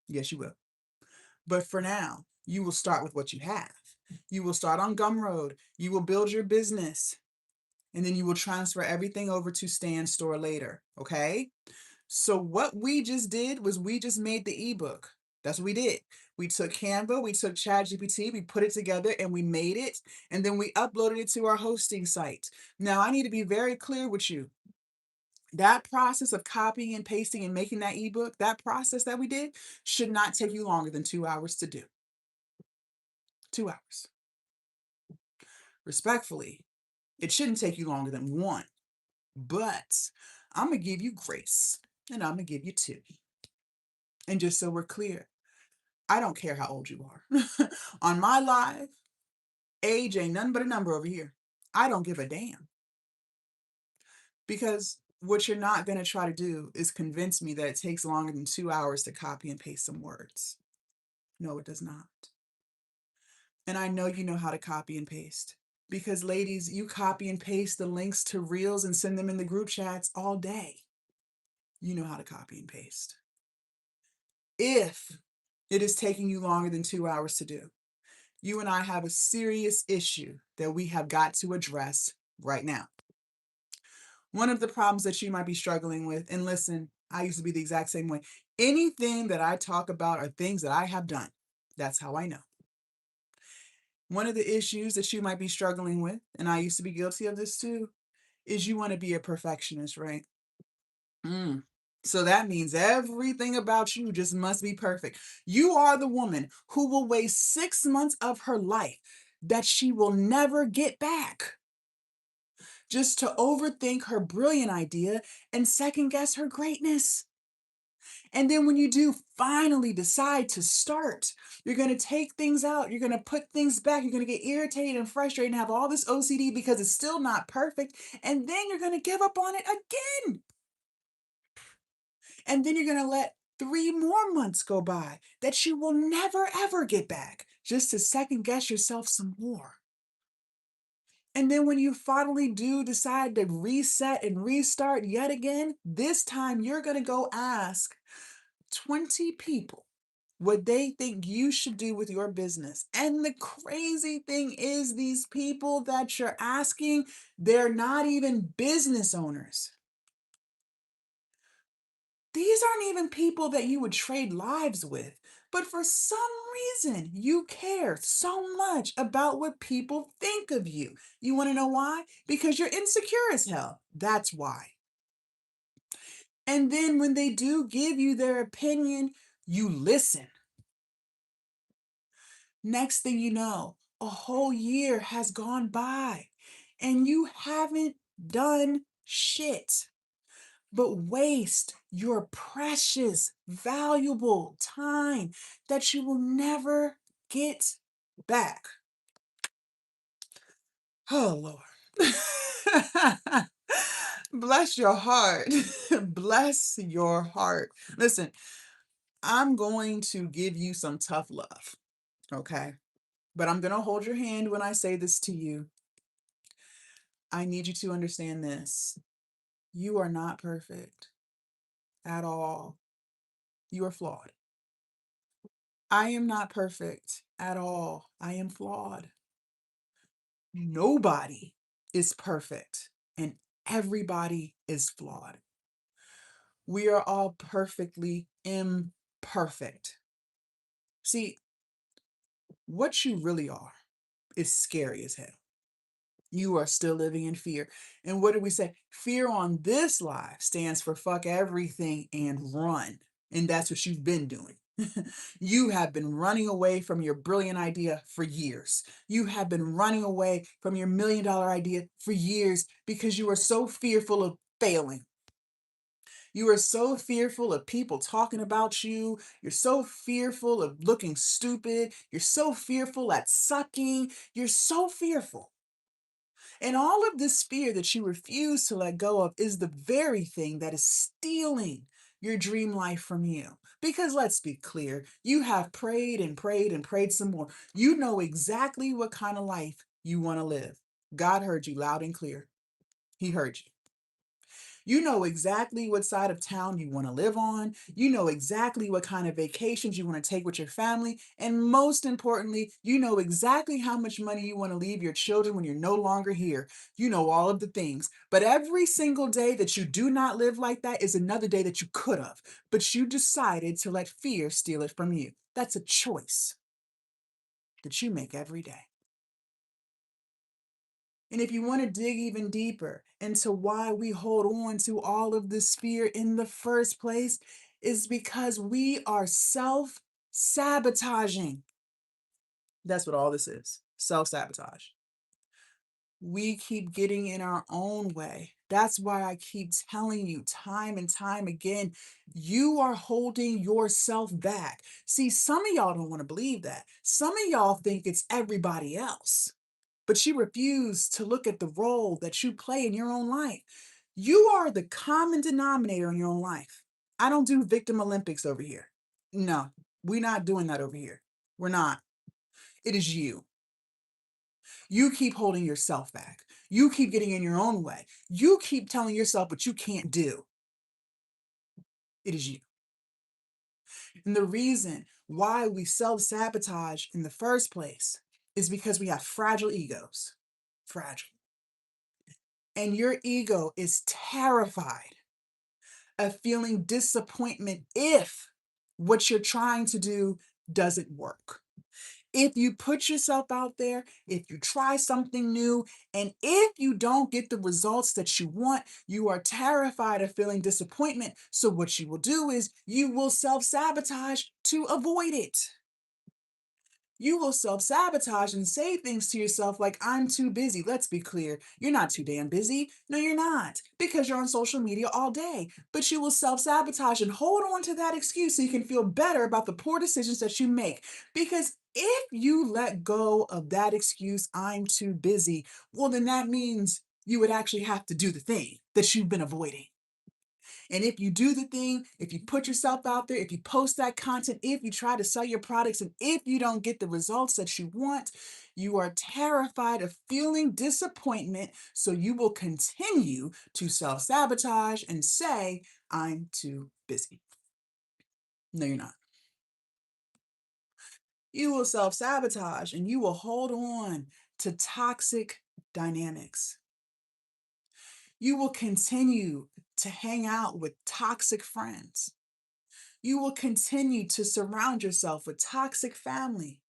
Yes, you will. But for now, you will start with what you have. You will start on Gumroad. You will build your business. And then you will transfer everything over to Stand Store later. Okay? So what we just did was we just made the ebook. That's what we did. We took Canva, we took ChatGPT, we put it together and we made it. And then we uploaded it to our hosting site. Now, I need to be very clear with you. That process of copying and pasting and making that ebook, that process that we did should not take you longer than 2 hours to do. 2 hours. Respectfully, it shouldn't take you longer than one. But I'm going to give you grace and I'm going to give you two. And just so we're clear, I don't care how old you are. On my live, age ain't nothing but a number over here. I don't give a damn. Because what you're not going to try to do is convince me that it takes longer than 2 hours to copy and paste some words. No, it does not. And I know you know how to copy and paste. Because ladies, you copy and paste the links to reels and send them in the group chats all day. You know how to copy and paste. If it is taking you longer than 2 hours to do, you and I have a serious issue that we have got to address right now. One of the problems that you might be struggling with, and listen, I used to be the exact same way. Anything that I talk about are things that I have done. That's how I know. One of the issues that you might be struggling with, and I used to be guilty of this too, is you want to be a perfectionist, right? So that means everything about you just must be perfect. You are the woman who will waste 6 months of her life that she will never get back just to overthink her brilliant idea and second guess her greatness. And then when you do finally decide to start, you're going to take things out, you're going to put things back, you're going to get irritated and frustrated and have all this OCD because it's still not perfect. And then you're going to give up on it again. And then you're going to let 3 more months go by that you will never, ever get back just to second guess yourself some more. And then when you finally do decide to reset and restart yet again, this time you're going to go ask 20 people what they think you should do with your business. And the crazy thing is, these people that you're asking, they're not even business owners. These aren't even people that you would trade lives with. But for some reason, you care so much about what people think of you. You want to know why? Because you're insecure as hell. That's why. And then when they do give you their opinion, you listen. Next thing you know, a whole year has gone by and you haven't done shit but waste your precious, valuable time that you will never get back. Oh, Lord. Bless your heart. Bless your heart. Listen, I'm going to give you some tough love, okay? But I'm going to hold your hand when I say this to you. I need you to understand this. You are not perfect at all. You are flawed. I am not perfect at all. I am flawed. Nobody is perfect, and everybody is flawed. We are all perfectly imperfect. See, what you really are is scary as hell. You are still living in fear. And what do we say? Fear on this life stands for fuck everything and run. And that's what you've been doing. You have been running away from your brilliant idea for years. You have been running away from your $1 million idea for years because you are so fearful of failing. You are so fearful of people talking about you. You're so fearful of looking stupid. You're so fearful at sucking. You're so fearful. And all of this fear that you refuse to let go of is the very thing that is stealing your dream life from you. Because let's be clear, you have prayed and prayed and prayed some more. You know exactly what kind of life you want to live. God heard you loud and clear. He heard you. You know exactly what side of town you want to live on. You know exactly what kind of vacations you want to take with your family. And most importantly, you know exactly how much money you want to leave your children when you're no longer here. You know all of the things. But every single day that you do not live like that is another day that you could have. But you decided to let fear steal it from you. That's a choice that you make every day. And if you want to dig even deeper into why we hold on to all of this fear in the first place, is because we are self sabotaging. That's what all this is, self sabotage. We keep getting in our own way. That's why I keep telling you time and time again, you are holding yourself back. See, some of y'all don't want to believe that. Some of y'all think it's everybody else, but you refuse to look at the role that you play in your own life. You are the common denominator in your own life. I don't do victim Olympics over here. No, we're not doing that over here. We're not. It is you. You keep holding yourself back. You keep getting in your own way. You keep telling yourself what you can't do. It is you. And the reason why we self sabotage in the first place is because we have fragile egos. Fragile. And your ego is terrified of feeling disappointment if what you're trying to do doesn't work. If you put yourself out there, if you try something new, and if you don't get the results that you want, you are terrified of feeling disappointment. So, what you will do is you will self sabotage to avoid it. You will self sabotage and say things to yourself like, I'm too busy. Let's be clear. You're not too damn busy. No, you're not, because you're on social media all day. But you will self sabotage and hold on to that excuse so you can feel better about the poor decisions that you make. Because if you let go of that excuse, I'm too busy, well, then that means you would actually have to do the thing that you've been avoiding. And if you do the thing, if you put yourself out there, if you post that content, if you try to sell your products, and if you don't get the results that you want, you are terrified of feeling disappointment. So you will continue to self sabotage and say, I'm too busy. No, you're not. You will self sabotage and you will hold on to toxic dynamics. You will continue to hang out with toxic friends. You will continue to surround yourself with toxic family.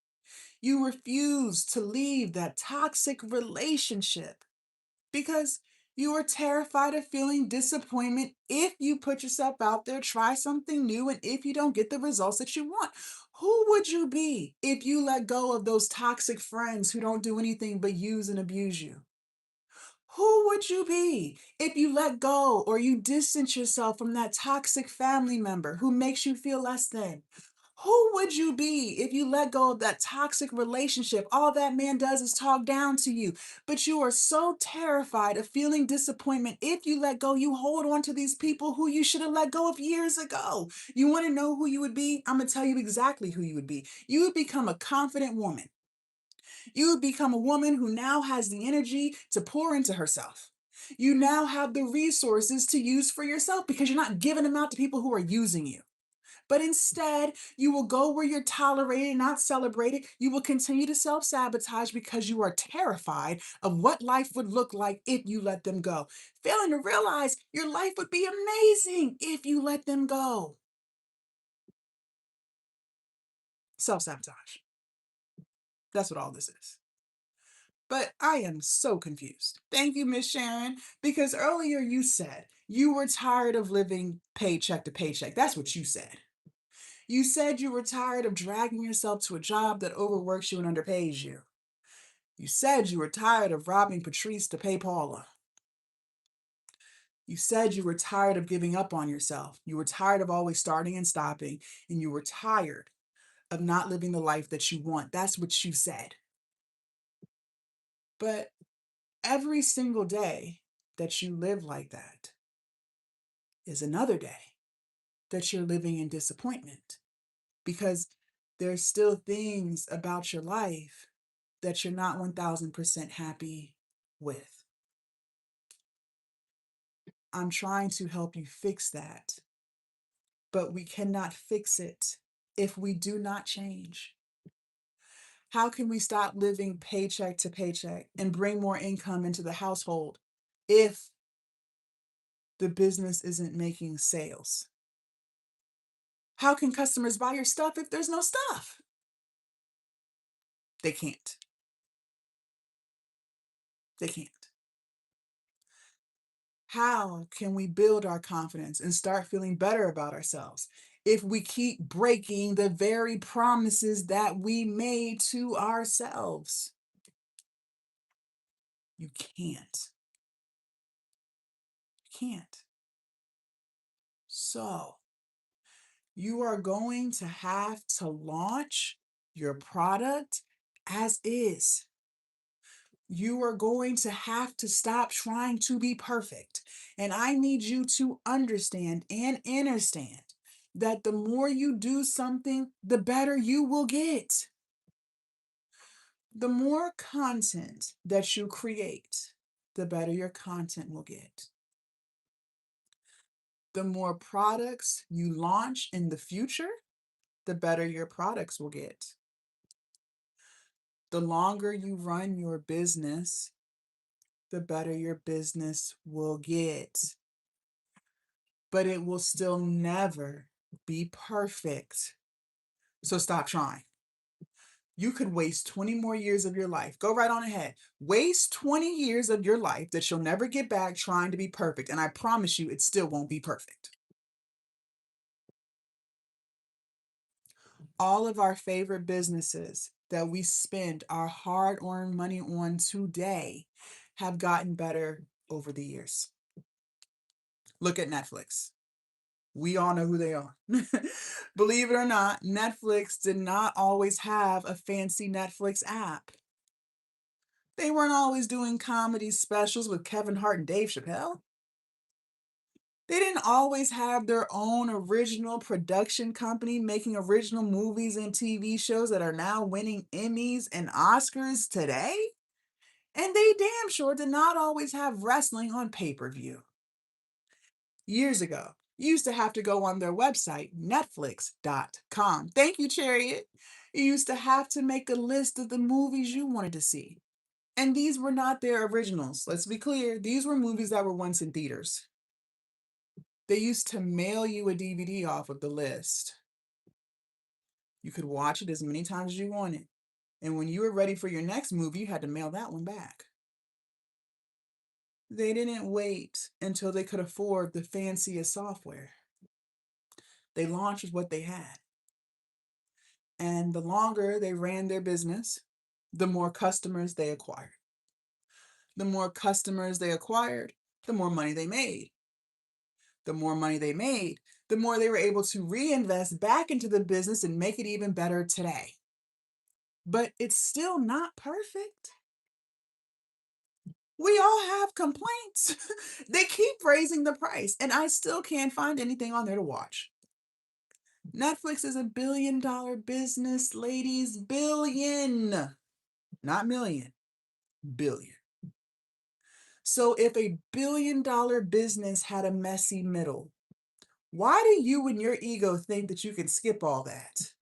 You refuse to leave that toxic relationship because you are terrified of feeling disappointment if you put yourself out there, try something new, and if you don't get the results that you want. Who would you be if you let go of those toxic friends who don't do anything but use and abuse you? Who would you be if you let go or you distance yourself from that toxic family member who makes you feel less than? Who would you be if you let go of that toxic relationship? All that man does is talk down to you. But you are so terrified of feeling disappointment. If you let go, you hold on to these people who you should have let go of years ago. You want to know who you would be? I'm going to tell you exactly who you would be. You would become a confident woman. You become a woman who now has the energy to pour into herself. You now have the resources to use for yourself because you're not giving them out to people who are using you. But instead, you will go where you're tolerated, not celebrated. You will continue to self sabotage because you are terrified of what life would look like if you let them go. Failing to realize your life would be amazing if you let them go. Self sabotage. That's what all this is. But I am so confused. Thank you, Miss Sharon, because earlier you said you were tired of living paycheck to paycheck. That's what you said. You said you were tired of dragging yourself to a job that overworks you and underpays you. You said you were tired of robbing Patrice to pay Paula. You said you were tired of giving up on yourself. You were tired of always starting and stopping, and you were tired of not living the life that you want. That's what you said. But every single day that you live like that is another day that you're living in disappointment because there's still things about your life that you're not 1000% happy with. I'm trying to help you fix that, but we cannot fix it if we do not change. How can we stop living paycheck to paycheck and bring more income into the household if the business isn't making sales? How can customers buy your stuff if there's no stuff? They can't. They can't. How can we build our confidence and start feeling better about ourselves if we keep breaking the very promises that we made to ourselves? You can't. You can't. So, you are going to have to launch your product as is. You are going to have to stop trying to be perfect. And I need you to understand and understand that the more you do something, the better you will get. The more content that you create, the better your content will get. The more products you launch in the future, the better your products will get. The longer you run your business, the better your business will get. But it will still never be perfect. So stop trying. You could waste 20 more years of your life. Go right on ahead. Waste 20 years of your life that you'll never get back trying to be perfect. And I promise you, it still won't be perfect. All of our favorite businesses that we spend our hard earned money on today have gotten better over the years. Look at Netflix. We all know who they are. Believe it or not, Netflix did not always have a fancy Netflix app. They weren't always doing comedy specials with Kevin Hart and Dave Chappelle. They didn't always have their own original production company making original movies and TV shows that are now winning Emmys and Oscars today. And they damn sure did not always have wrestling on pay-per-view. Years ago, you used to have to go on their website, netflix.com. Thank you, Chariot. You used to have to make a list of the movies you wanted to see. And these were not their originals. Let's be clear. These were movies that were once in theaters. They used to mail you a DVD off of the list. You could watch it as many times as you wanted. And when you were ready for your next movie, you had to mail that one back. They didn't wait until they could afford the fanciest software. They launched with what they had. And the longer they ran their business, the more customers they acquired. The more customers they acquired, the more money they made. The more money they made, the more they were able to reinvest back into the business and make it even better today. But it's still not perfect. We all have complaints. They keep raising the price, and I still can't find anything on there to watch. Netflix is a $1 billion business, ladies. Billion. not million, billion. So if a $1 billion business had a messy middle, why do you and your ego think that you can skip all that?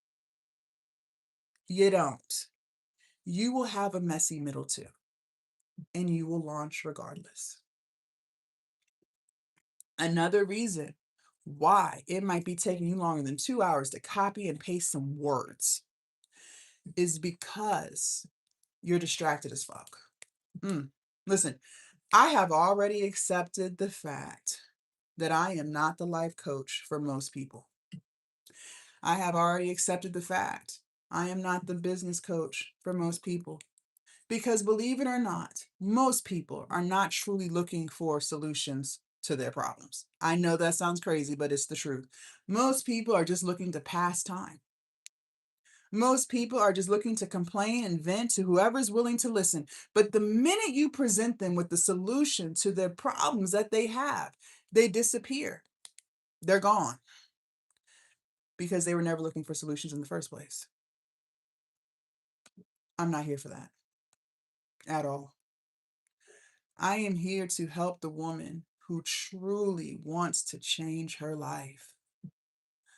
You don't. You will have a messy middle too, and you will launch regardless. Another reason why it might be taking you longer than 2 hours to copy and paste some words is because you're distracted as fuck. Listen, I have already accepted the fact that I am not the life coach for most people. I have already accepted the fact I am not the business coach for most people. Because believe it or not, most people are not truly looking for solutions to their problems. I know that sounds crazy, but it's the truth. Most people are just looking to pass time. Most people are just looking to complain and vent to whoever's willing to listen. But the minute you present them with the solution to their problems that they have, they disappear. They're gone because they were never looking for solutions in the first place. I'm not here for that at all. I am here to help the woman who truly wants to change her life.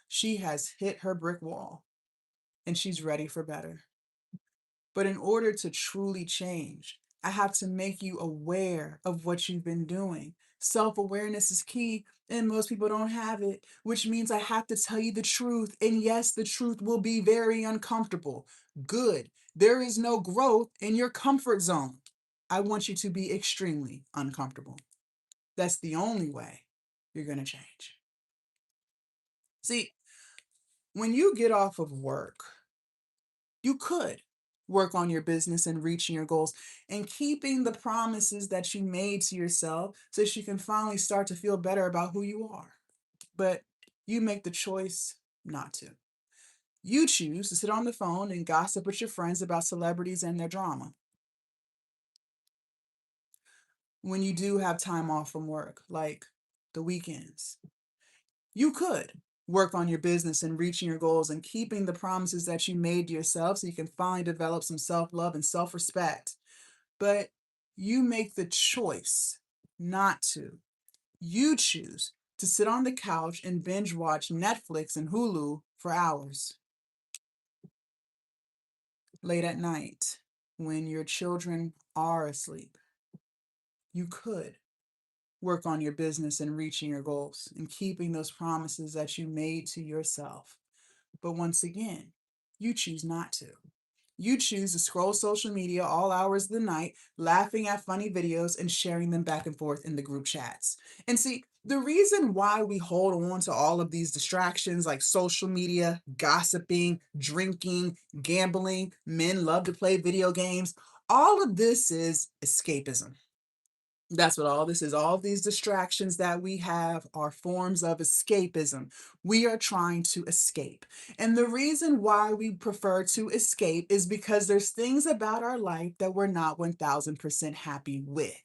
She has hit her brick wall and she's ready for better. But in order to truly change, I have to make you aware of what you've been doing. Self-awareness is key, and most people don't have it, which means I have to tell you the truth. And yes, the truth will be very uncomfortable. Good. There is no growth in your comfort zone. I want you to be extremely uncomfortable. That's the only way you're going to change. See, when you get off of work, you could work on your business and reaching your goals and keeping the promises that you made to yourself so that you can finally start to feel better about who you are. But you make the choice not to. You choose to sit on the phone and gossip with your friends about celebrities and their drama. When you do have time off from work, like the weekends, you could work on your business and reaching your goals and keeping the promises that you made to yourself so you can finally develop some self-love and self-respect. But you make the choice not to. You choose to sit on the couch and binge watch Netflix and Hulu for hours late at night when your children are asleep. You could work on your business and reaching your goals and keeping those promises that you made to yourself. But once again, you choose not to. You choose to scroll social media all hours of the night, laughing at funny videos and sharing them back and forth in the group chats. And see, the reason why we hold on to all of these distractions like social media, gossiping, drinking, gambling, men love to play video games, all of this is escapism. That's what all this is. All these distractions that we have are forms of escapism. We are trying to escape. And the reason why we prefer to escape is because there's things about our life that we're not 1000% happy with.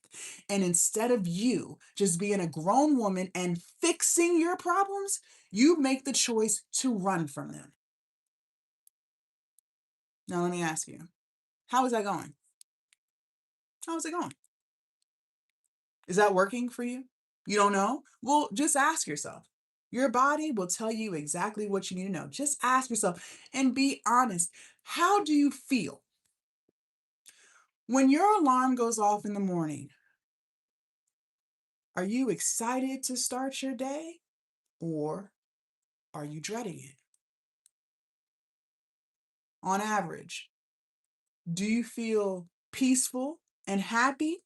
And instead of you just being a grown woman and fixing your problems, you make the choice to run from them. Now, let me ask you, how is that going? How is it going? Is that working for you? You don't know? Well, just ask yourself. Your body will tell you exactly what you need to know. Just ask yourself and be honest. How do you feel? When your alarm goes off in the morning, are you excited to start your day or are you dreading it? On average, do you feel peaceful and happy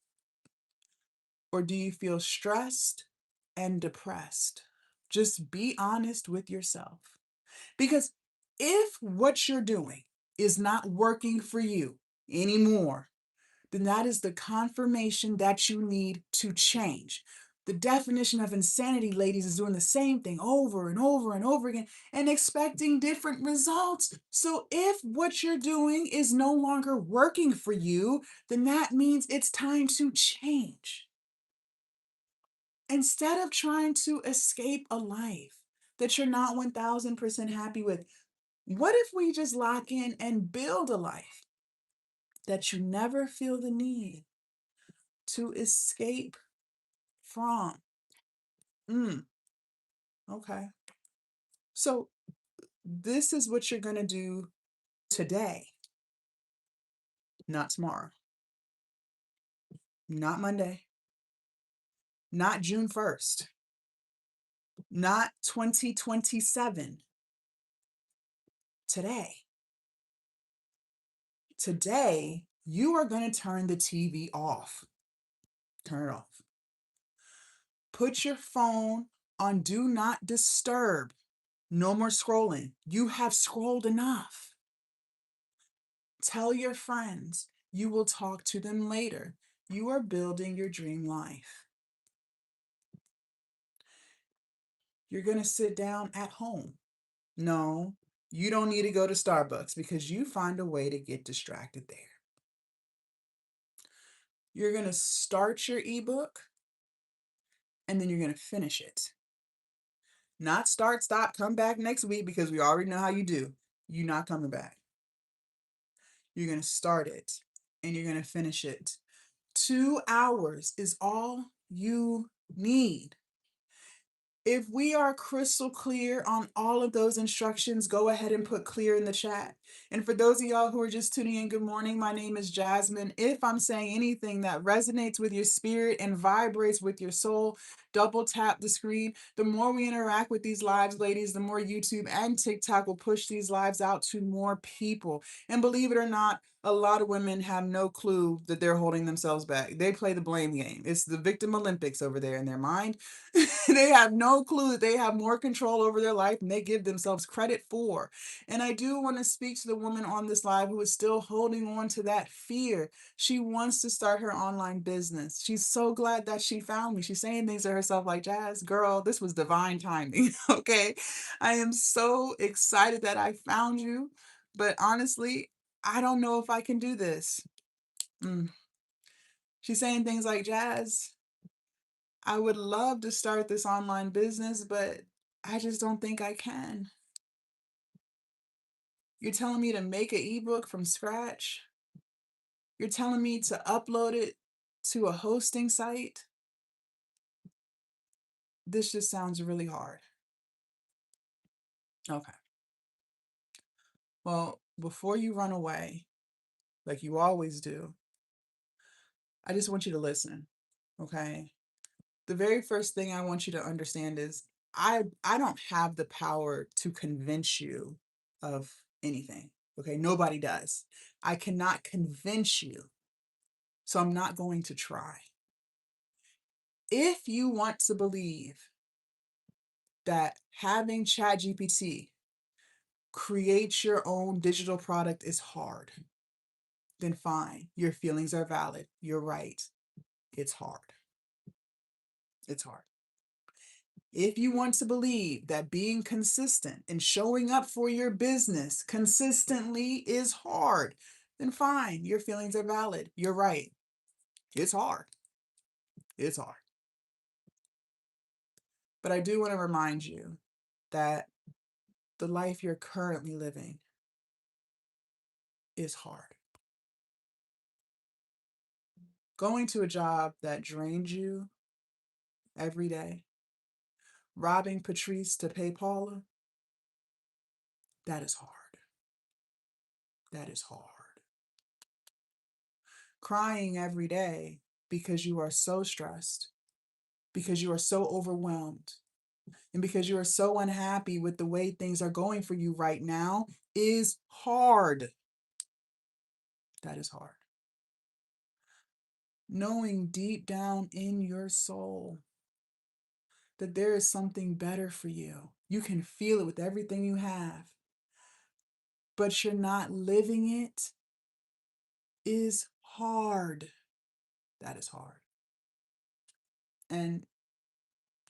or do you feel stressed and depressed? Just be honest with yourself. Because if what you're doing is not working for you anymore, then that is the confirmation that you need to change. The definition of insanity, ladies, is doing the same thing over and over and over again and expecting different results. So if what you're doing is no longer working for you, then that means it's time to change. Instead of trying to escape a life that you're not 1000% happy with, what if we just lock in and build a life that you never feel the need to escape from. Mm, okay. So this is what you're going to do today, not tomorrow, not Monday, not June 1st, not 2027. Today. Today, you are going to turn the TV off. Turn it off. Put your phone on do not disturb. No more scrolling. You have scrolled enough. Tell your friends you will talk to them later. You are building your dream life. You're going to sit down at home. No, you don't need to go to Starbucks because you find a way to get distracted there. You're going to start your ebook and then you're going to finish it. Not start, stop, come back next week because we already know how you do. You're not coming back. You're going to start it and you're going to finish it. 2 hours is all you need. If we are crystal clear on all of those instructions, go ahead and put clear in the chat. And for those of y'all who are just tuning in, good morning. My name is Jasmine. If I'm saying anything that resonates with your spirit and vibrates with your soul, double tap the screen. The more we interact with these lives, ladies, the more YouTube and TikTok will push these lives out to more people. And believe it or not, a lot of women have no clue that they're holding themselves back. They play the blame game. It's the victim Olympics over there in their mind. They have no clue that they have more control over their life than they give themselves credit for. And I do want to speak to the woman on this live who is still holding on to that fear. She wants to start her online business. She's so glad that she found me. She's saying things to herself like, Jazz, girl, this was divine timing. Okay. I am so excited that I found you. But honestly, I don't know if I can do this. She's saying things like, Jazz, I would love to start this online business, but I just don't think I can. You're telling me to make an ebook from scratch? You're telling me to upload it to a hosting site? This just sounds really hard. Okay. Well, before you run away, like you always do, I just want you to listen, okay? The very first thing I want you to understand is I don't have the power to convince you of anything. Okay, nobody does. I cannot convince you. So I'm not going to try. If you want to believe that having ChatGPT create your own digital product is hard, then fine. Your feelings are valid. You're right. It's hard. It's hard. If you want to believe that being consistent and showing up for your business consistently is hard, then fine. Your feelings are valid. You're right. It's hard. It's hard. But I do want to remind you that the life you're currently living is hard. Going to a job that drains you every day, robbing Patrice to pay Paula, that is hard. That is hard. Crying every day because you are so stressed, because you are so overwhelmed, and because you are so unhappy with the way things are going for you right now is hard. That is hard. Knowing deep down in your soul that there is something better for you. You can feel it with everything you have, but you're not living it is hard. That is hard. And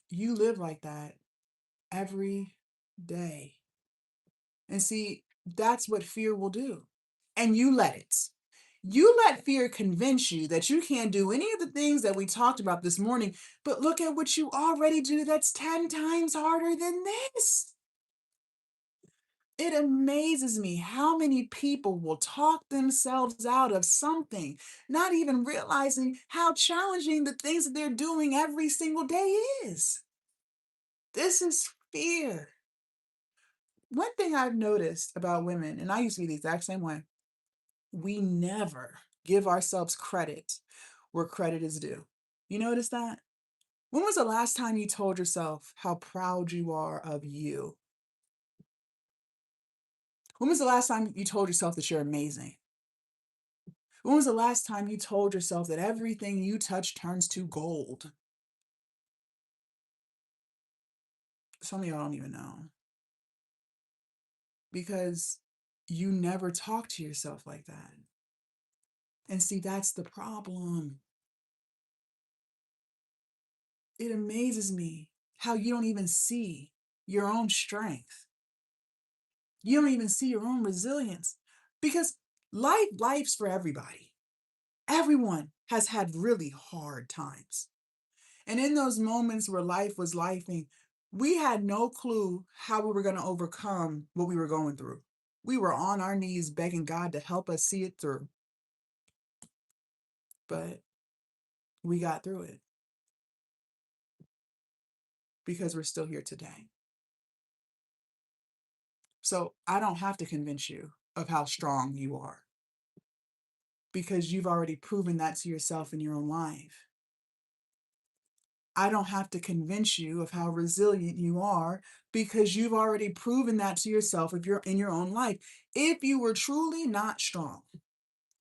you live like that every day. And see, that's what fear will do. And you let it. You let fear convince you that you can't do any of the things that we talked about this morning, but look at what you already do that's 10 times harder than this. It amazes me how many people will talk themselves out of something, not even realizing how challenging the things that they're doing every single day is. This is fear. One thing I've noticed about women, and I used to be the exact same way, we never give ourselves credit where credit is due. You notice that? When was the last time you told yourself how proud you are of you? When was the last time you told yourself that you're amazing? When was the last time you told yourself that everything you touch turns to gold? Some of y'all don't even know because you never talk to yourself like that. And see, that's the problem. It amazes me how you don't even see your own strength. You don't even see your own resilience because life's for everybody. Everyone has had really hard times. And in those moments where life was lifing, we had no clue how we were going to overcome what we were going through. We were on our knees begging God to help us see it through, but we got through it because we're still here today. So I don't have to convince you of how strong you are because you've already proven that to yourself in your own life. I don't have to convince you of how resilient you are because you've already proven that to yourself if you're in your own life. If you were truly not strong,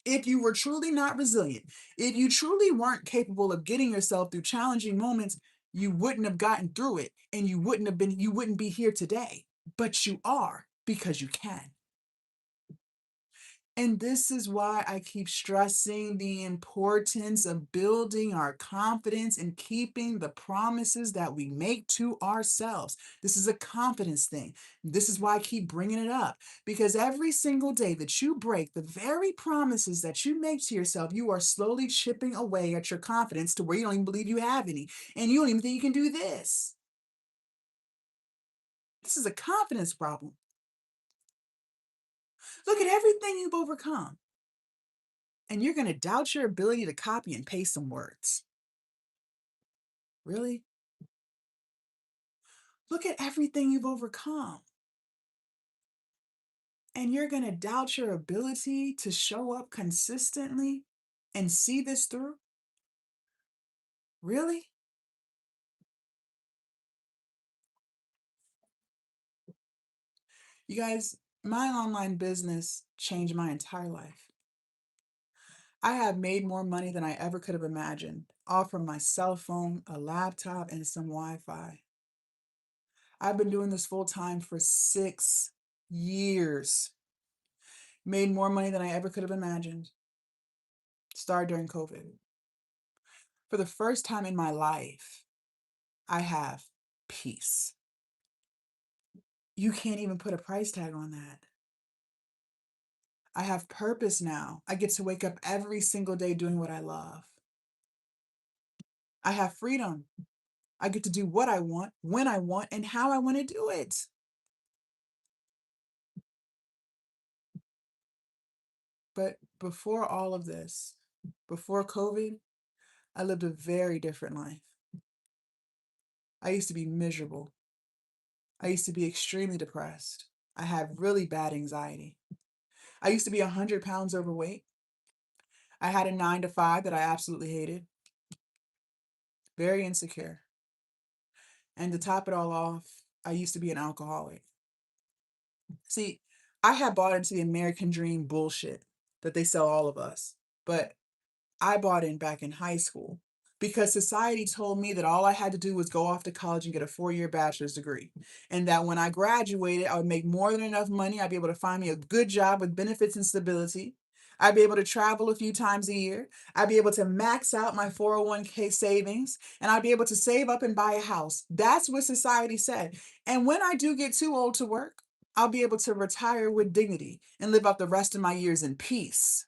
if you were truly not resilient, if you truly weren't capable of getting yourself through challenging moments, you wouldn't have gotten through it and you wouldn't be here today. But you are because you can. And this is why I keep stressing the importance of building our confidence and keeping the promises that we make to ourselves. This is a confidence thing. This is why I keep bringing it up because every single day that you break the very promises that you make to yourself, you are slowly chipping away at your confidence to where you don't even believe you have any. And you don't even think you can do this. This is a confidence problem. Look at everything you've overcome. And you're going to doubt your ability to copy and paste some words. Really? Look at everything you've overcome. And you're going to doubt your ability to show up consistently and see this through? Really? You guys, my online business changed my entire life. I have made more money than I ever could have imagined, all from my cell phone, a laptop, and some Wi Fi. I've been doing this full time for 6 years. Made more money than I ever could have imagined. Started during COVID. For the first time in my life, I have peace. You can't even put a price tag on that. I have purpose now. I get to wake up every single day doing what I love. I have freedom. I get to do what I want, when I want, and how I want to do it. But before all of this, before COVID, I lived a very different life. I used to be miserable. I used to be extremely depressed. I had really bad anxiety. I used to be 100 pounds overweight. I had a 9 to 5 that I absolutely hated, very insecure. And to top it all off, I used to be an alcoholic. See, I had bought into the American dream bullshit that they sell all of us. But I bought in back in high school because society told me that all I had to do was go off to college and get a 4 year bachelor's degree. And that when I graduated, I would make more than enough money. I'd be able to find me a good job with benefits and stability. I'd be able to travel a few times a year. I'd be able to max out my 401k savings and I'd be able to save up and buy a house. That's what society said. And when I do get too old to work, I'll be able to retire with dignity and live out the rest of my years in peace.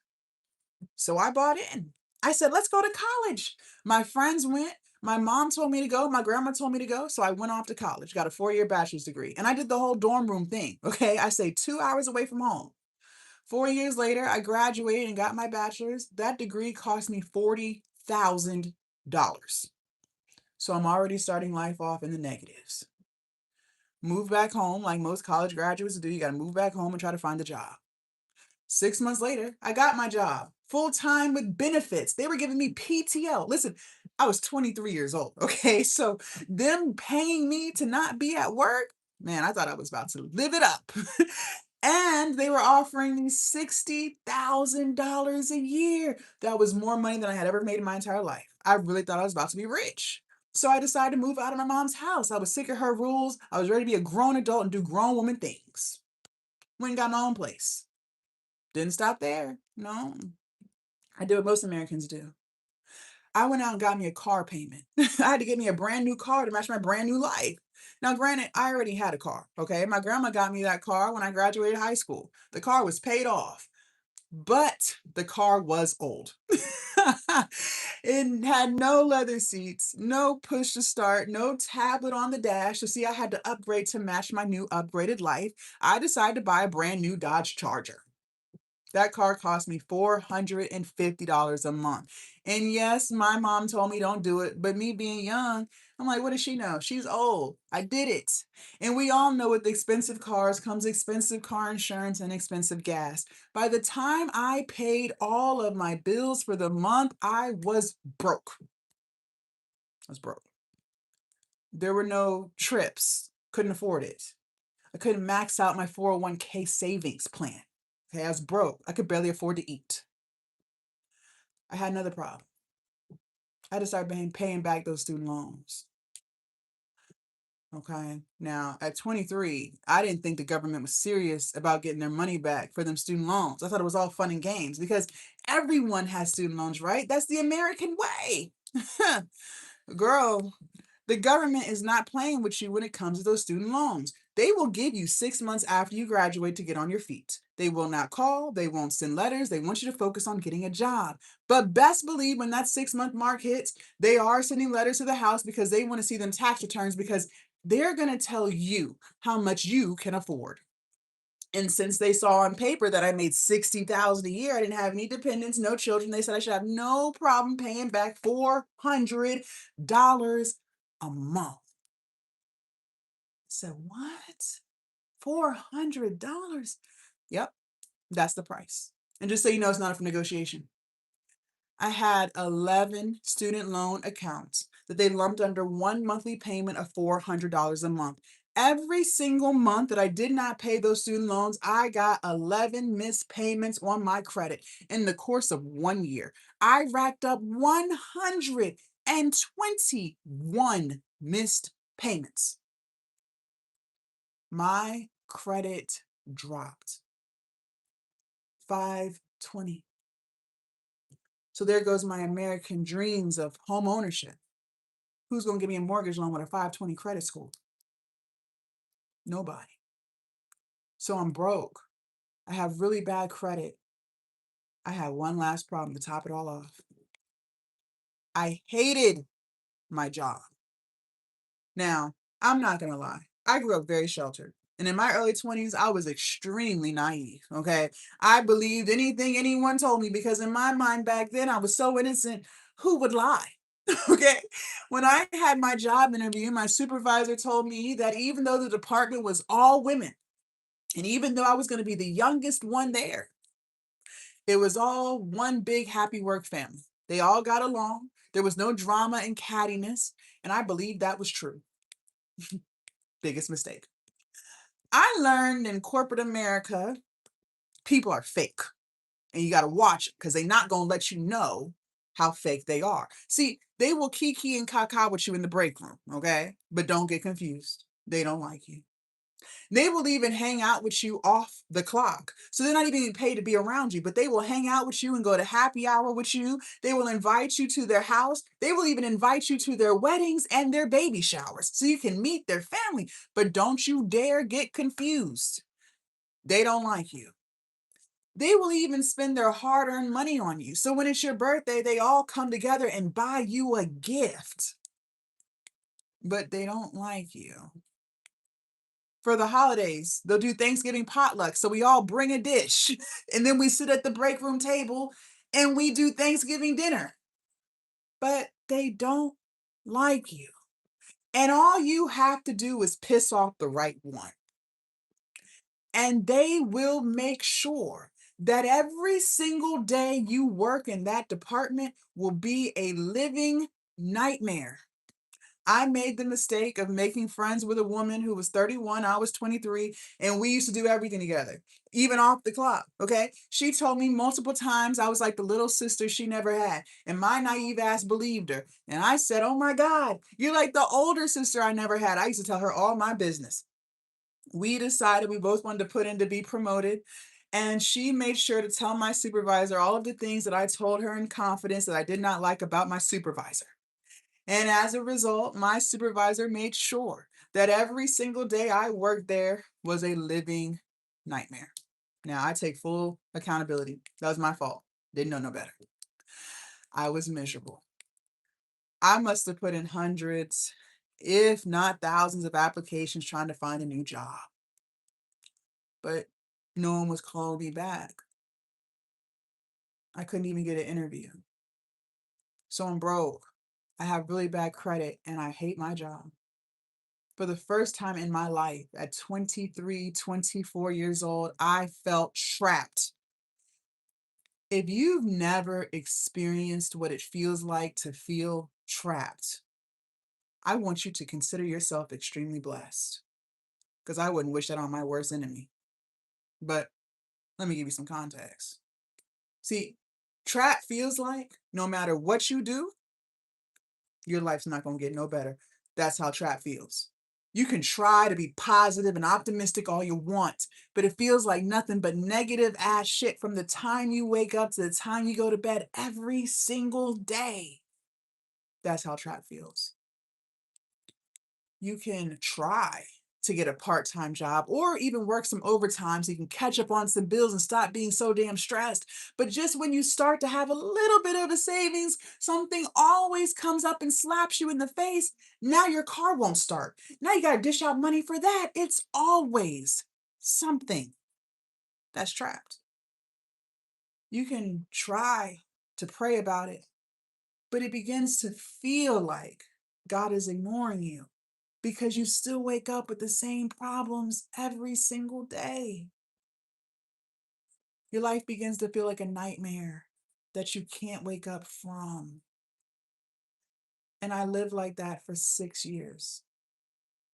So I bought in. I said, let's go to college. My friends went. My mom told me to go, my grandma told me to go, so I went off to college, got a 4-year bachelor's degree, and I did the whole dorm room thing, okay? I stayed 2 hours away from home. 4 years later, I graduated and got my bachelor's. That degree cost me $40,000. So I'm already starting life off in the negatives. Move back home like most college graduates do. You got to move back home and try to find a job. 6 months later, I got my job full time with benefits. They were giving me PTO. Listen, I was 23 years old. Okay. So them paying me to not be at work, man, I thought I was about to live it up. And they were offering me $60,000 a year. That was more money than I had ever made in my entire life. I really thought I was about to be rich. So I decided to move out of my mom's house. I was sick of her rules. I was ready to be a grown adult and do grown woman things. Went and got my own place. Didn't stop there. No, I did what most Americans do. I went out and got me a car payment. I had to get me a brand new car to match my brand new life. Now, granted, I already had a car, okay? My grandma got me that car when I graduated high school. The car was paid off, but the car was old. It had no leather seats, no push to start, no tablet on the dash. So, see, I had to upgrade to match my new upgraded life. I decided to buy a brand new Dodge Charger. That car cost me $450 a month. And yes, my mom told me don't do it, but me being young, I'm like, what does she know? She's old. I did it. And we all know with expensive cars comes expensive car insurance and expensive gas. By the time I paid all of my bills for the month, I was broke. I was broke. There were no trips. Couldn't afford it. I couldn't max out my 401k savings plan. Okay, I was broke. I could barely afford to eat. I had another problem. I had to start paying back those student loans. Okay. Now, at 23, I didn't think the government was serious about getting their money back for them student loans. I thought it was all fun and games because everyone has student loans, right? That's the American way. Girl, the government is not playing with you when it comes to those student loans. They will give you 6 months after you graduate to get on your feet. They will not call, they won't send letters. They want you to focus on getting a job. But best believe when that 6 month mark hits, they are sending letters to the house because they want to see them tax returns because they're going to tell you how much you can afford. And since they saw on paper that I made $60,000 a year, I didn't have any dependents, no children. They said I should have no problem paying back $400 a month. I said, what? $400? Yep, that's the price. And just so you know, it's not for negotiation. I had 11 student loan accounts that they lumped under one monthly payment of $400 a month. Every single month that I did not pay those student loans, I got 11 missed payments on my credit. In the course of 1 year, I racked up 121 missed payments. My credit dropped 520. So there goes my American dreams of home ownership. Who's going to give me a mortgage loan with a 520 credit score? Nobody. So I'm broke. I have really bad credit. I had one last problem to top it all off. I hated my job. Now, I'm not going to lie. I grew up very sheltered. And in my early 20s, I was extremely naive. Okay. I believed anything anyone told me because in my mind back then, I was so innocent. Who would lie? Okay. When I had my job interview, my supervisor told me that even though the department was all women, and even though I was going to be the youngest one there, it was all one big happy work family. They all got along. There was no drama and cattiness. And I believed that was true. Biggest mistake. I learned in corporate America, people are fake. And you got to watch it because they're not going to let you know how fake they are. See, they will kiki and caca with you in the break room, okay? But don't get confused. They don't like you. They will even hang out with you off the clock. So they're not even getting paid to be around you, but they will hang out with you and go to happy hour with you. They will invite you to their house. They will even invite you to their weddings and their baby showers so you can meet their family. But don't you dare get confused. They don't like you. They will even spend their hard-earned money on you. So when it's your birthday, they all come together and buy you a gift. but they don't like you. For the holidays, they'll do Thanksgiving potluck. So we all bring a dish and then we sit at the break room table and we do Thanksgiving dinner. But they don't like you. And all you have to do is piss off the right one. And they will make sure that every single day you work in that department will be a living nightmare. I made the mistake of making friends with a woman who was 31, I was 23, and we used to do everything together, even off the clock. Okay. She told me multiple times I was like the little sister she never had. And my naive ass believed her. And I said, "Oh my God, you're like the older sister I never had." I used to tell her all my business. We decided we both wanted to put in to be promoted. And she made sure to tell my supervisor all of the things that I told her in confidence that I did not like about my supervisor. And as a result, my supervisor made sure that every single day I worked there was a living nightmare. Now, I take full accountability. That was my fault. Didn't know no better. I was miserable. I must have put in hundreds, if not thousands of applications trying to find a new job. But no one was calling me back. I couldn't even get an interview. So I'm broke. I have really bad credit and I hate my job. For the first time in my life at 23, 24 years old, I felt trapped. If you've never experienced what it feels like to feel trapped, I want you to consider yourself extremely blessed because I wouldn't wish that on my worst enemy. But let me give you some context. See, trap feels like no matter what you do, your life's not going to get no better. That's how trap feels. You can try to be positive and optimistic all you want, but it feels like nothing but negative ass shit from the time you wake up to the time you go to bed every single day. That's how trap feels. You can try to get a part-time job or even work some overtime so you can catch up on some bills and stop being so damn stressed. But just when you start to have a little bit of a savings, something always comes up and slaps you in the face. Now your car won't start. Now you got to dish out money for that. It's always something that's trapped. You can try to pray about it, but it begins to feel like God is ignoring you because you still wake up with the same problems every single day. Your life begins to feel like a nightmare that you can't wake up from. And I lived like that for 6 years.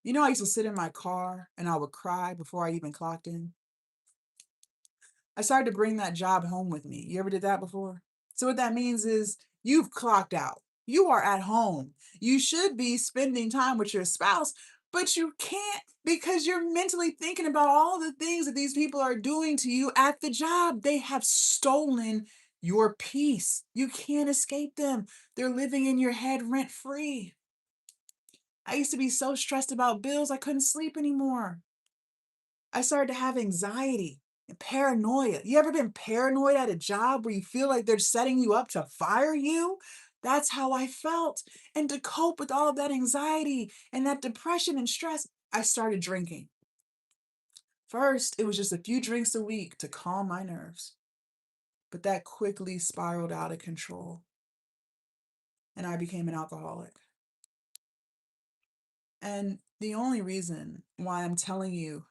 You know, I used to sit in my car and I would cry before I even clocked in. I started to bring that job home with me. You ever did that before? So what that means is you've clocked out. You are at home. You should be spending time with your spouse, but you can't because you're mentally thinking about all the things that these people are doing to you at the job. They have stolen your peace. You can't escape them. They're living in your head rent free. I used to be so stressed about bills, I couldn't sleep anymore. I started to have anxiety and paranoia. You ever been paranoid at a job where you feel like they're setting you up to fire you? That's how I felt. And to cope with all of that anxiety and that depression and stress, I started drinking. First, it was just a few drinks a week to calm my nerves, but that quickly spiraled out of control and I became an alcoholic. And the only reason why I'm telling you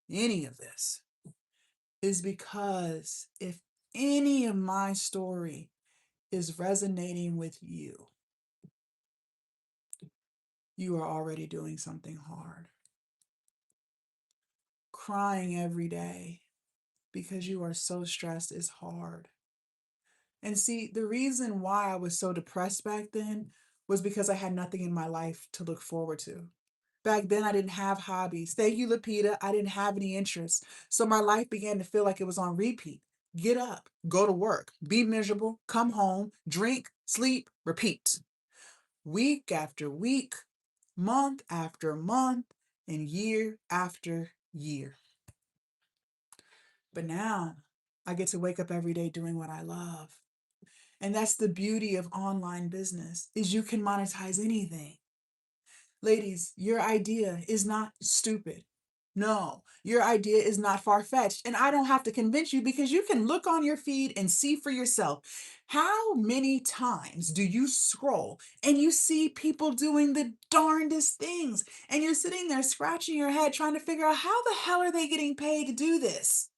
any of this is because if any of my story is resonating with you, you are already doing something hard. Crying every day because you are so stressed is hard. And see, the reason why I was so depressed back then was because I had nothing in my life to look forward to. Back then, I didn't have hobbies. Thank you, Lapita. I didn't have any interests. So my life began to feel like it was on repeat. Get up, go to work, be miserable, come home, drink, sleep, repeat. Week after week, month after month, and year after year. But now I get to wake up every day doing what I love. And that's the beauty of online business is you can monetize anything. Ladies, your idea is not stupid. No, your idea is not far-fetched. And I don't have to convince you because you can look on your feed and see for yourself. How many times do you scroll and you see people doing the darndest things? And you're sitting there scratching your head trying to figure out how the hell are they getting paid to do this?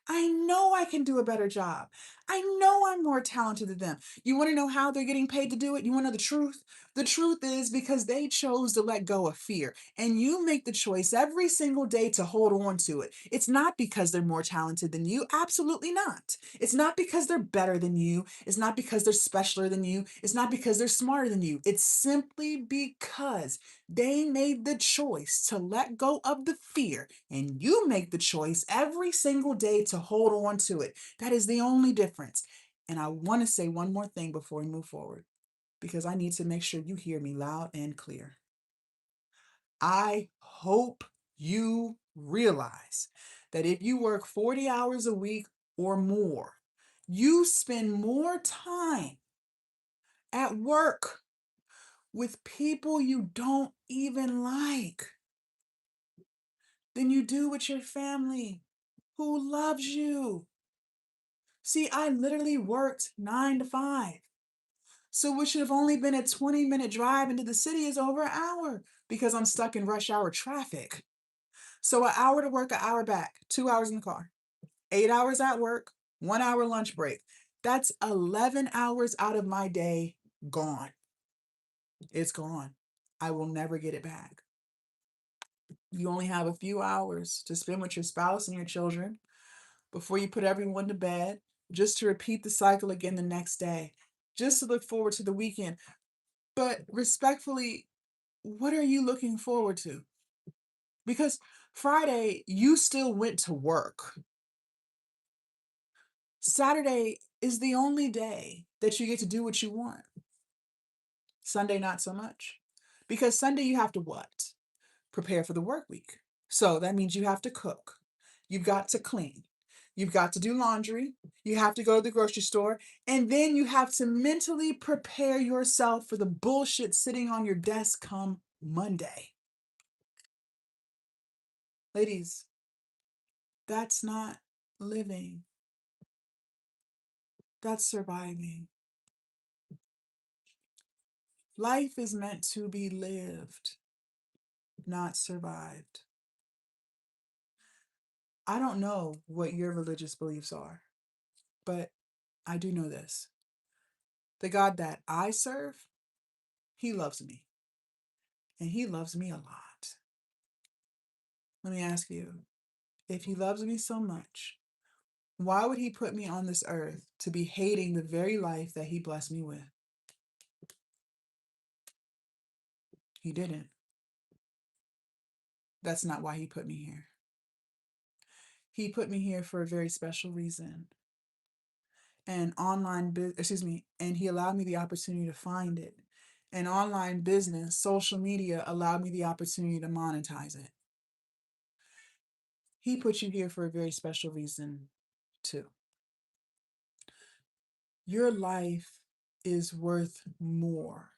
I know I can do a better job. I know I'm more talented than them. You want to know how they're getting paid to do it? You want to know the truth? The truth is because they chose to let go of fear. And you make the choice every single day to hold on to it. It's not because they're more talented than you. Absolutely not. It's not because they're better than you. It's not because they're specialer than you. It's not because they're smarter than you. It's simply because they made the choice to let go of the fear, and you make the choice every single day to hold on to it. That is the only difference. And I want to say one more thing before we move forward, because I need to make sure you hear me loud and clear. I hope you realize that if you work 40 hours a week or more, you spend more time at work with people you don't even like than you do with your family who loves you. See, I literally worked 9 to 5. So what should have only been a 20-minute drive into the city is over an hour because I'm stuck in rush hour traffic. So an hour to work, an hour back, 2 hours in the car, 8 hours at work, 1 hour lunch break. That's 11 hours out of my day gone. It's gone. I will never get it back. You only have a few hours to spend with your spouse and your children before you put everyone to bed, just to repeat the cycle again the next day, just to look forward to the weekend. But respectfully, what are you looking forward to? Because Friday, you still went to work. Saturday is the only day that you get to do what you want. Sunday, not so much. Because Sunday, you have to what? Prepare for the work week. So that means you have to cook. You've got to clean. You've got to do laundry. You have to go to the grocery store. And then you have to mentally prepare yourself for the bullshit sitting on your desk come Monday. Ladies, that's not living. That's surviving. Life is meant to be lived, not survived. I don't know what your religious beliefs are, but I do know this. The God that I serve, he loves me, and he loves me a lot. Let me ask you, if he loves me so much, why would he put me on this earth to be hating the very life that he blessed me with? He didn't. That's not why he put me here. He put me here for a very special reason. And and he allowed me the opportunity to find it. And online business, social media allowed me the opportunity to monetize it. He put you here for a very special reason, too. Your life is worth more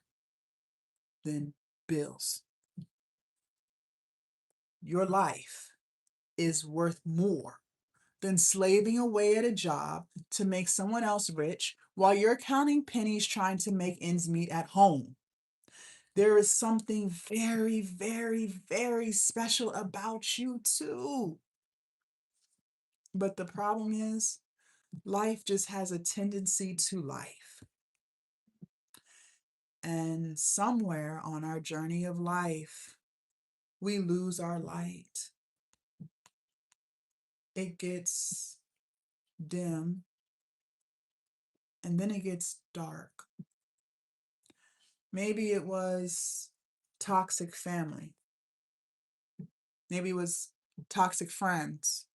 than bills. Your life is worth more than slaving away at a job to make someone else rich while you're counting pennies trying to make ends meet at home. There is something very, very, very special about you, too. But the problem is, life just has a tendency to life. And somewhere on our journey of life, we lose our light. It gets dim and then it gets dark. Maybe it was toxic family. Maybe it was toxic friends,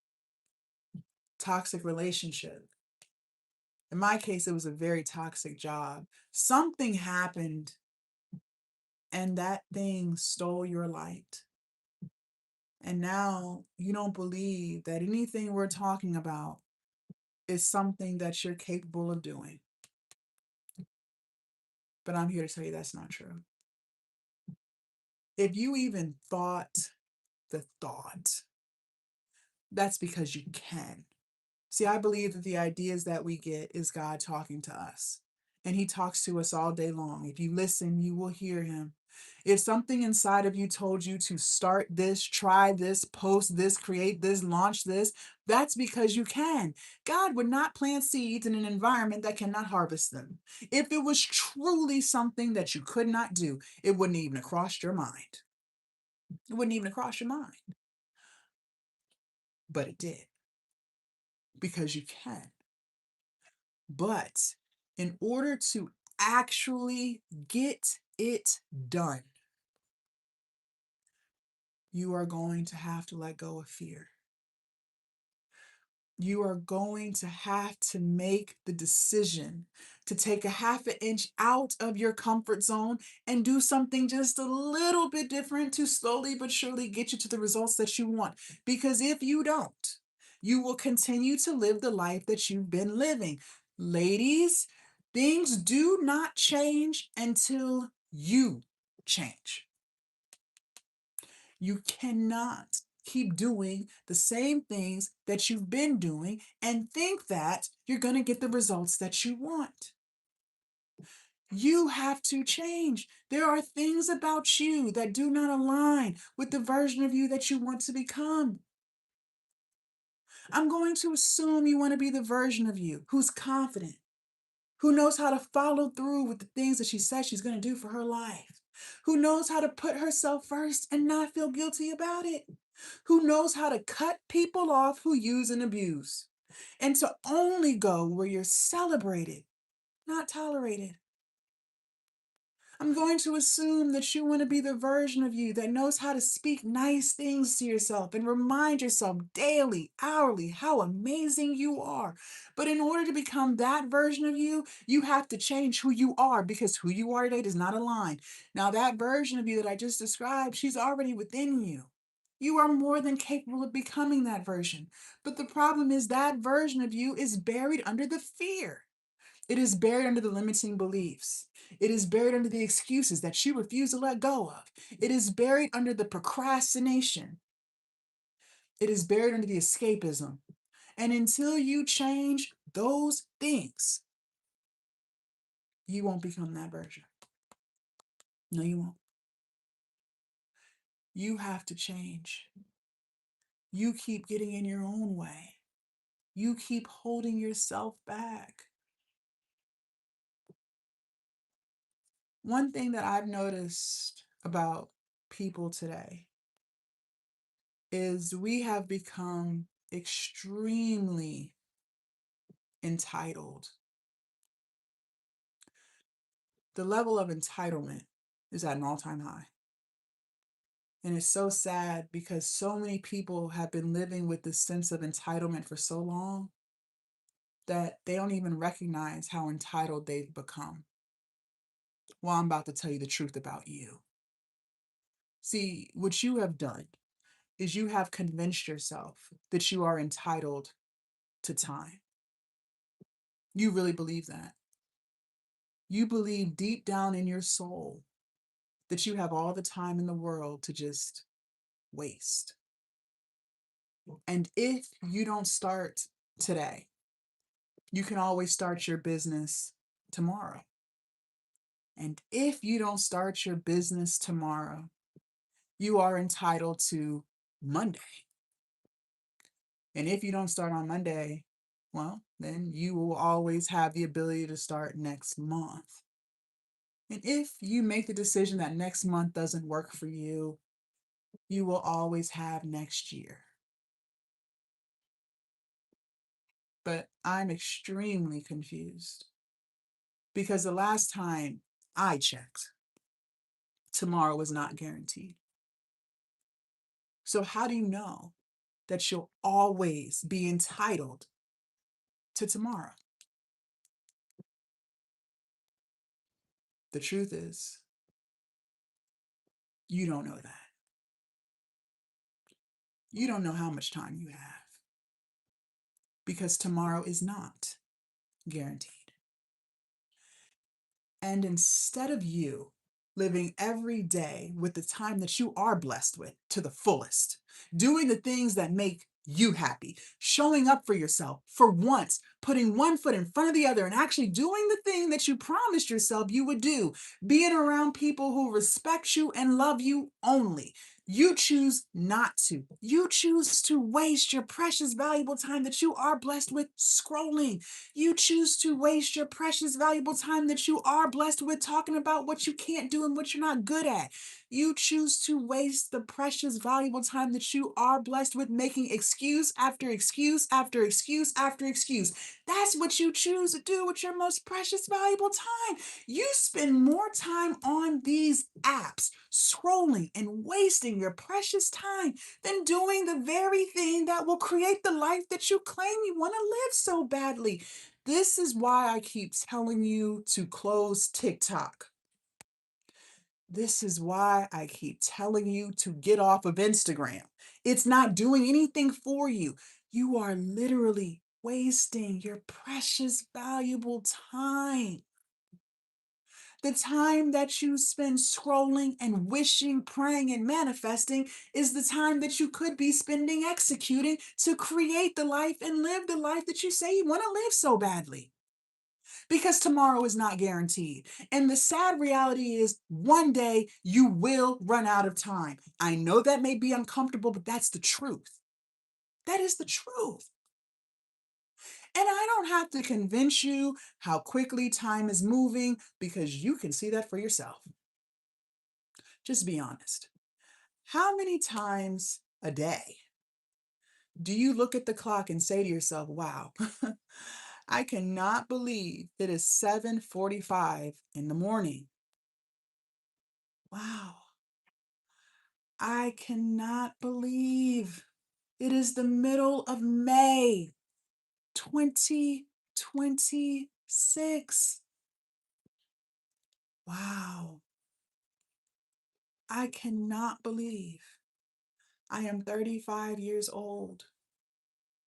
toxic relationship. In my case, it was a very toxic job. Something happened and that thing stole your light. And now you don't believe that anything we're talking about is something that you're capable of doing. But I'm here to tell you that's not true. If you even thought the thought, that's because you can. See, I believe that the ideas that we get is God talking to us. And he talks to us all day long. If you listen, you will hear him. If something inside of you told you to start this, try this, post this, create this, launch this, that's because you can. God would not plant seeds in an environment that cannot harvest them. If it was truly something that you could not do, it wouldn't even have crossed your mind. It wouldn't even have crossed your mind. But it did because you can. But in order to actually get it done, you are going to have to let go of fear. You are going to have to make the decision to take a half an inch out of your comfort zone and do something just a little bit different to slowly but surely get you to the results that you want. Because if you don't, you will continue to live the life that you've been living. Ladies, things do not change until you change. You cannot keep doing the same things that you've been doing and think that you're going to get the results that you want. You have to change. There are things about you that do not align with the version of you that you want to become. I'm going to assume you want to be the version of you who's confident, who knows how to follow through with the things that she says she's going to do for her life, who knows how to put herself first and not feel guilty about it, who knows how to cut people off who use and abuse, and to only go where you're celebrated, not tolerated. I'm going to assume that you want to be the version of you that knows how to speak nice things to yourself and remind yourself daily, hourly, how amazing you are. But in order to become that version of you, you have to change who you are because who you are today does not align. Now, that version of you that I just described, she's already within you. You are more than capable of becoming that version. But the problem is that version of you is buried under the fear. It is buried under the limiting beliefs. It is buried under the excuses that you refuse to let go of. It is buried under the procrastination. It is buried under the escapism. And until you change those things, you won't become that version. No, you won't. You have to change. You keep getting in your own way. You keep holding yourself back. One thing that I've noticed about people today is we have become extremely entitled. The level of entitlement is at an all-time high. And it's so sad because so many people have been living with this sense of entitlement for so long that they don't even recognize how entitled they've become. Well, I'm about to tell you the truth about you. See, what you have done is you have convinced yourself that you are entitled to time. You really believe that. You believe deep down in your soul that you have all the time in the world to just waste. And if you don't start today, you can always start your business tomorrow. And if you don't start your business tomorrow, you are entitled to Monday. And if you don't start on Monday, well, then you will always have the ability to start next month. And if you make the decision that next month doesn't work for you, you will always have next year. But I'm extremely confused because the last time I checked, tomorrow was not guaranteed. So, how do you know that you'll always be entitled to tomorrow? The truth is, you don't know that. You don't know how much time you have because tomorrow is not guaranteed. And instead of you living every day with the time that you are blessed with to the fullest, doing the things that make you happy, showing up for yourself for once, putting one foot in front of the other and actually doing the thing that you promised yourself you would do, being around people who respect you and love you only. You choose not to. You choose to waste your precious, valuable time that you are blessed with scrolling. You choose to waste your precious, valuable time that you are blessed with talking about what you can't do and what you're not good at. You choose to waste the precious, valuable time that you are blessed with making excuse after excuse after excuse after excuse. That's what you choose to do with your most precious, valuable time. You spend more time on these apps, scrolling and wasting your precious time than doing the very thing that will create the life that you claim you want to live so badly. This is why I keep telling you to close TikTok. This is why I keep telling you to get off of Instagram. It's not doing anything for you. You are literally wasting your precious, valuable time. The time that you spend scrolling and wishing, praying, and manifesting is the time that you could be spending executing to create the life and live the life that you say you want to live so badly. Because tomorrow is not guaranteed. And the sad reality is one day you will run out of time. I know that may be uncomfortable, but that's the truth. That is the truth. And I don't have to convince you how quickly time is moving because you can see that for yourself. Just be honest. How many times a day do you look at the clock and say to yourself, wow, I cannot believe it is 7:45 in the morning. Wow. I cannot believe it is the middle of May 2026. Wow. I cannot believe I am 35 years old.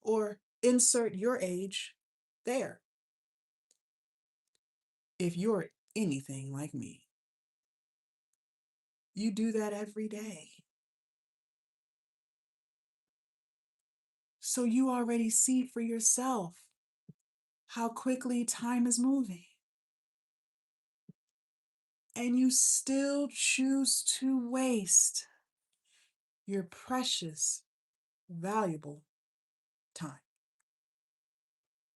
Or insert your age there if you're anything like me. You do that every day. So you already see for yourself how quickly time is moving. And you still choose to waste your precious, valuable time.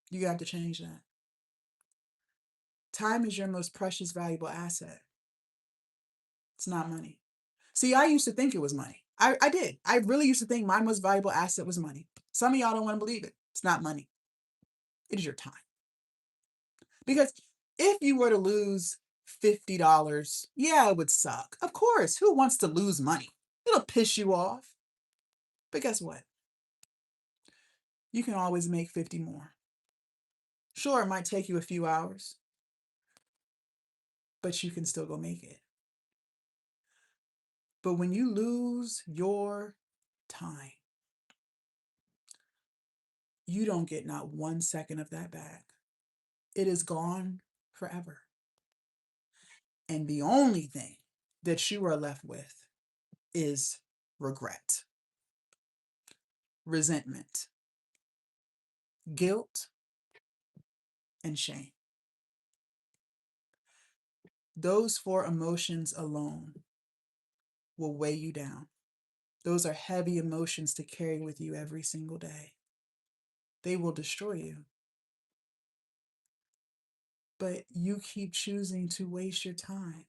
You got to change that. Time is your most precious, valuable asset. It's not money. See, I used to think it was money. I did. I really used to think my most valuable asset was money. Some of y'all don't want to believe it. It's not money. It is your time. Because if you were to lose $50, yeah, it would suck. Of course, who wants to lose money? It'll piss you off. But guess what? You can always make 50 more. Sure, it might take you a few hours, but you can still go make it. But when you lose your time, you don't get not 1 second of that back. It is gone forever. And the only thing that you are left with is regret, resentment, guilt, and shame. Those four emotions alone will weigh you down. Those are heavy emotions to carry with you every single day. They will destroy you. But you keep choosing to waste your time.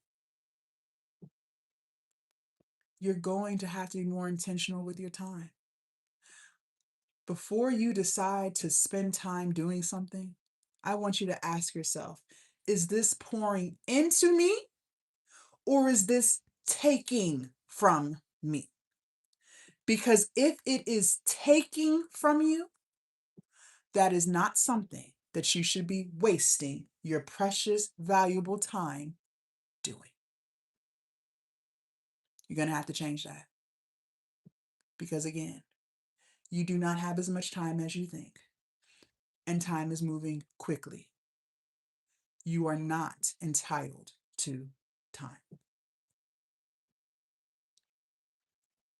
You're going to have to be more intentional with your time. Before you decide to spend time doing something, I want you to ask yourself, is this pouring into me or is this taking from me? Because if it is taking from you, that is not something that you should be wasting your precious, valuable time doing. You're going to have to change that. Because again, you do not have as much time as you think, and time is moving quickly. You are not entitled to time.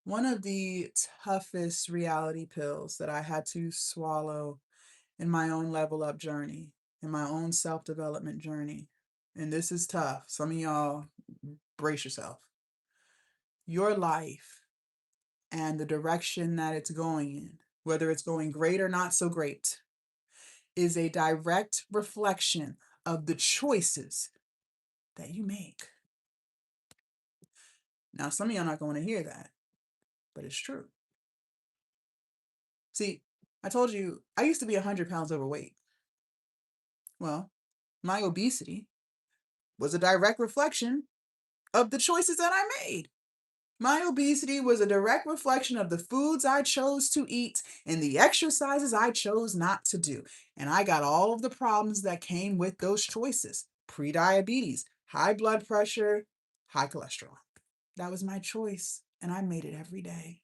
One of the toughest reality pills that I had to swallow in my own level up journey, in my own self development journey, and this is tough. Some of y'all, brace yourself. Your life and the direction that it's going in, whether it's going great or not so great, is a direct reflection of the choices that you make. Now, some of y'all not going to hear that, but it's true. See, I told you I used to be 100 pounds overweight. Well, my obesity was a direct reflection of the choices that I made. My obesity was a direct reflection of the foods I chose to eat and the exercises I chose not to do. And I got all of the problems that came with those choices: prediabetes, high blood pressure, high cholesterol. That was my choice, and I made it every day.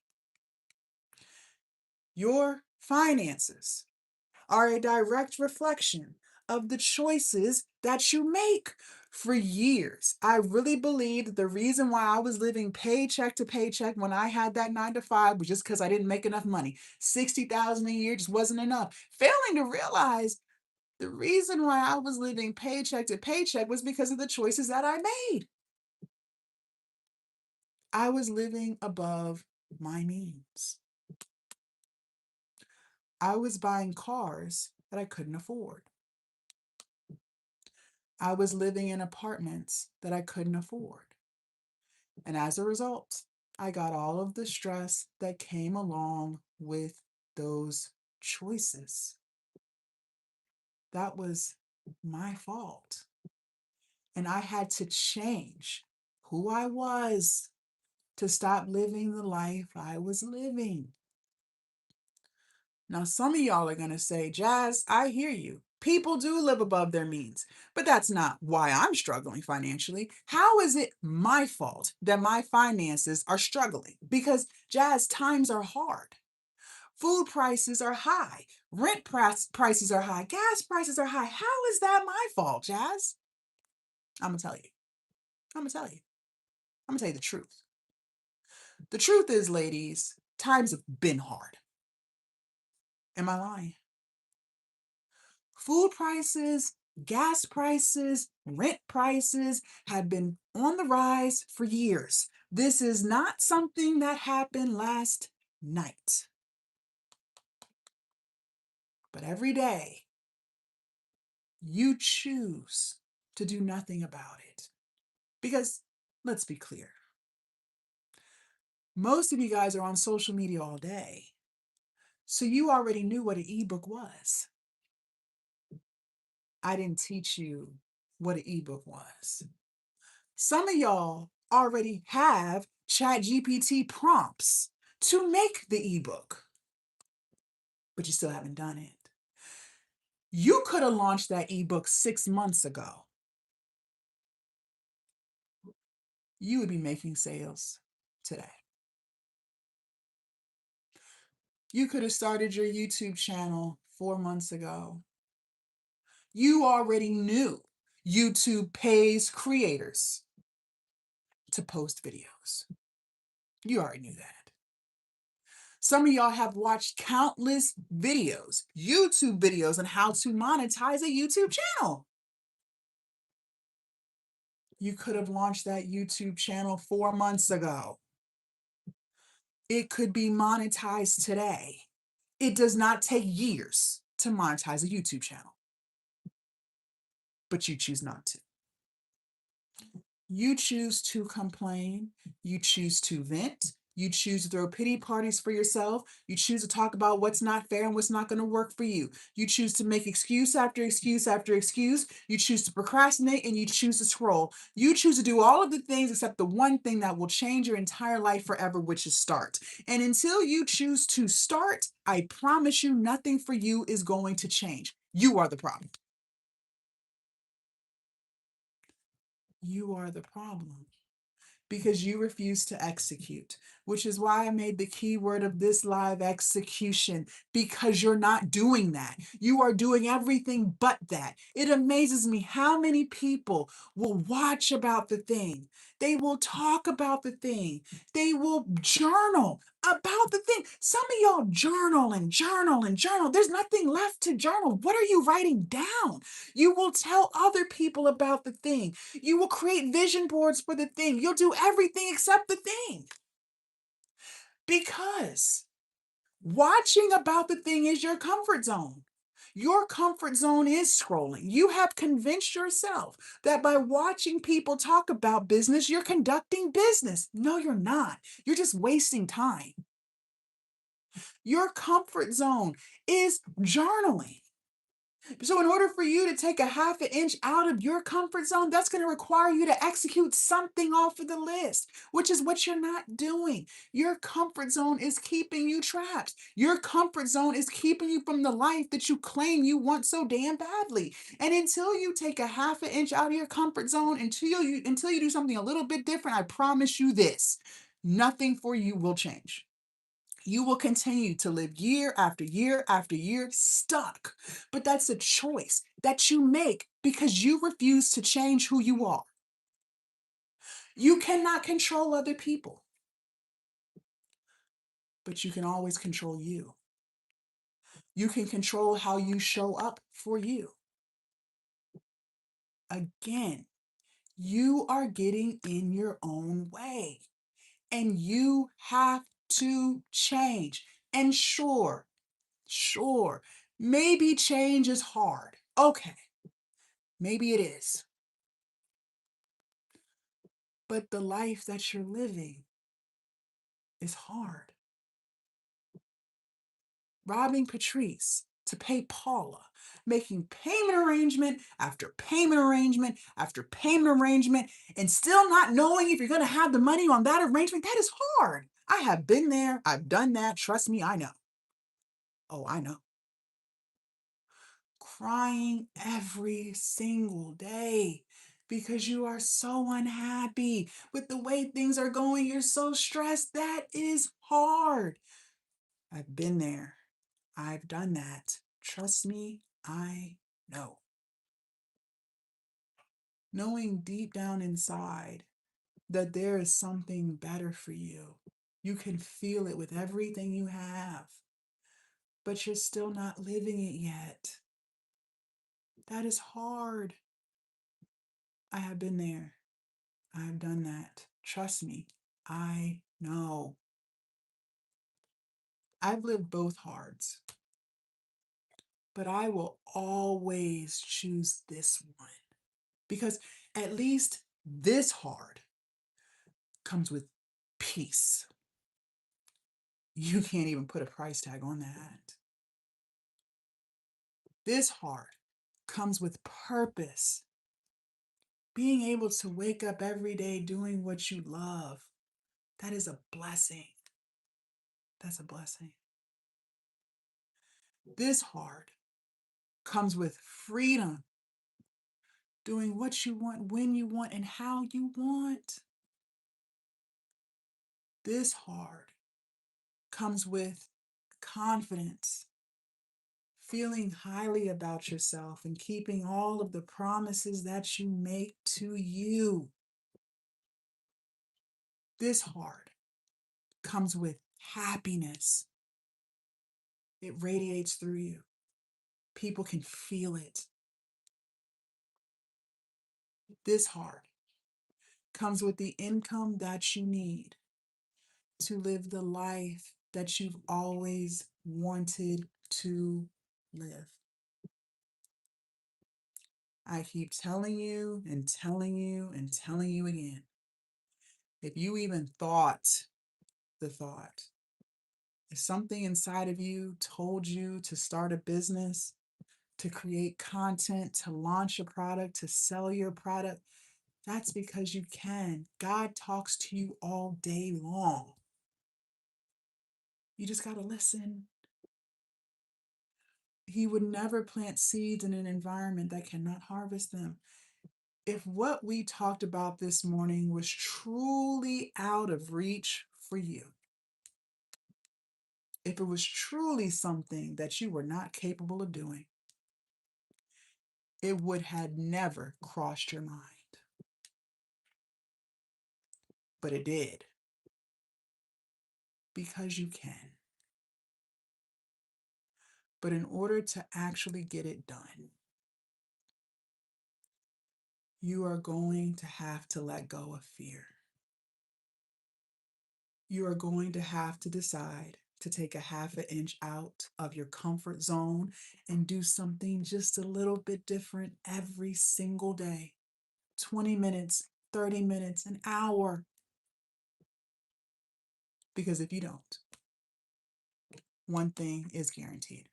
Your finances are a direct reflection of the choices that you make. For years, I really believed that the reason why I was living paycheck to paycheck when I had that 9 to 5 was just because I didn't make enough money. 60,000 a year just wasn't enough. Failing to realize the reason why I was living paycheck to paycheck was because of the choices that I made. I was living above my means. I was buying cars that I couldn't afford. I was living in apartments that I couldn't afford. And as a result, I got all of the stress that came along with those choices. That was my fault. And I had to change who I was to stop living the life I was living. Now, some of y'all are going to say, Jazz, I hear you. People do live above their means, but that's not why I'm struggling financially. How is it my fault that my finances are struggling? Because, Jazz, times are hard. Food prices are high. Rent prices are high. Gas prices are high. How is that my fault, Jazz? I'm going to tell you. I'm going to tell you. I'm going to tell you the truth. The truth is, ladies, times have been hard. Am I lying? Food prices, gas prices, rent prices have been on the rise for years. This is not something that happened last night. But every day, you choose to do nothing about it. Because let's be clear, most of you guys are on social media all day. So you already knew what an ebook was. I didn't teach you what an ebook was. Some of y'all already have ChatGPT prompts to make the ebook, but you still haven't done it. You could have launched that ebook 6 months ago. You would be making sales today. You could have started your YouTube channel 4 months ago. You already knew YouTube pays creators to post videos. You already knew that. Some of y'all have watched countless videos, YouTube videos, on how to monetize a YouTube channel. You could have launched that YouTube channel 4 months ago. It could be monetized today. It does not take years to monetize a YouTube channel, but you choose not to. You choose to complain. You choose to vent. You choose to throw pity parties for yourself. You choose to talk about what's not fair and what's not going to work for you. You choose to make excuse after excuse after excuse. You choose to procrastinate and you choose to scroll. You choose to do all of the things except the one thing that will change your entire life forever, which is start. And until you choose to start, I promise you nothing for you is going to change. You are the problem. You are the problem. because you refuse to execute, which is why I made the key word of this live execution, because you're not doing that. You are doing everything but that. It amazes me how many people will watch about the thing. They will talk about the thing. They will journal about the thing. Some of y'all journal and journal and journal. There's nothing left to journal. What are you writing down? You will tell other people about the thing. You will create vision boards for the thing. You'll do everything except the thing. Because watching about the thing is your comfort zone. Your comfort zone is scrolling. You have convinced yourself that by watching people talk about business, you're conducting business. No, you're not. You're just wasting time. Your comfort zone is journaling. So in order for you to take a half an inch out of your comfort zone, that's going to require you to execute something off of the list, which is what you're not doing. Your comfort zone is keeping you trapped. Your comfort zone is keeping you from the life that you claim you want so damn badly. And until you take a half an inch out of your comfort zone, until you do something a little bit different, I promise you this, nothing for you will change. You will continue to live year after year after year stuck. But that's a choice that you make because you refuse to change who you are. You cannot control other people, but you can always control you. You can control how you show up for you. Again, you are getting in your own way and you have to change. And sure, maybe change is hard. Okay, maybe it is. But the life that you're living is hard. Robbing Patrice to pay Paula, making payment arrangement after payment arrangement after payment arrangement, and still not knowing if you're going to have the money on that arrangement, that is hard. I have been there. I've done that. Trust me, I know. Oh, I know. Crying every single day because you are so unhappy with the way things are going. You're so stressed. That is hard. I've been there. I've done that. Trust me, I know. Knowing deep down inside that there is something better for you. You can feel it with everything you have, but you're still not living it yet. That is hard. I have been there. I have done that. Trust me, I know. I've lived both hards, but I will always choose this one because at least this hard comes with peace. You can't even put a price tag on that. This hard comes with purpose. Being able to wake up every day doing what you love, that is a blessing. That's a blessing. This hard comes with freedom, doing what you want, when you want, and how you want. This hard comes with confidence, feeling highly about yourself, and keeping all of the promises that you make to you. This hard comes with happiness. It radiates through you. People can feel it. This hard comes with the income that you need to live the life that you've always wanted to live. I keep telling you and telling you and telling you again. If you even thought the thought, if something inside of you told you to start a business, to create content, to launch a product, to sell your product, that's because you can. God talks to you all day long. You just got to listen. He would never plant seeds in an environment that cannot harvest them. If what we talked about this morning was truly out of reach for you, if it was truly something that you were not capable of doing, it would have never crossed your mind. But it did, because you can. But in order to actually get it done, you are going to have to let go of fear. You are going to have to decide to take a half an inch out of your comfort zone and do something just a little bit different every single day. 20 minutes, 30 minutes, an hour. Because if you don't, one thing is guaranteed: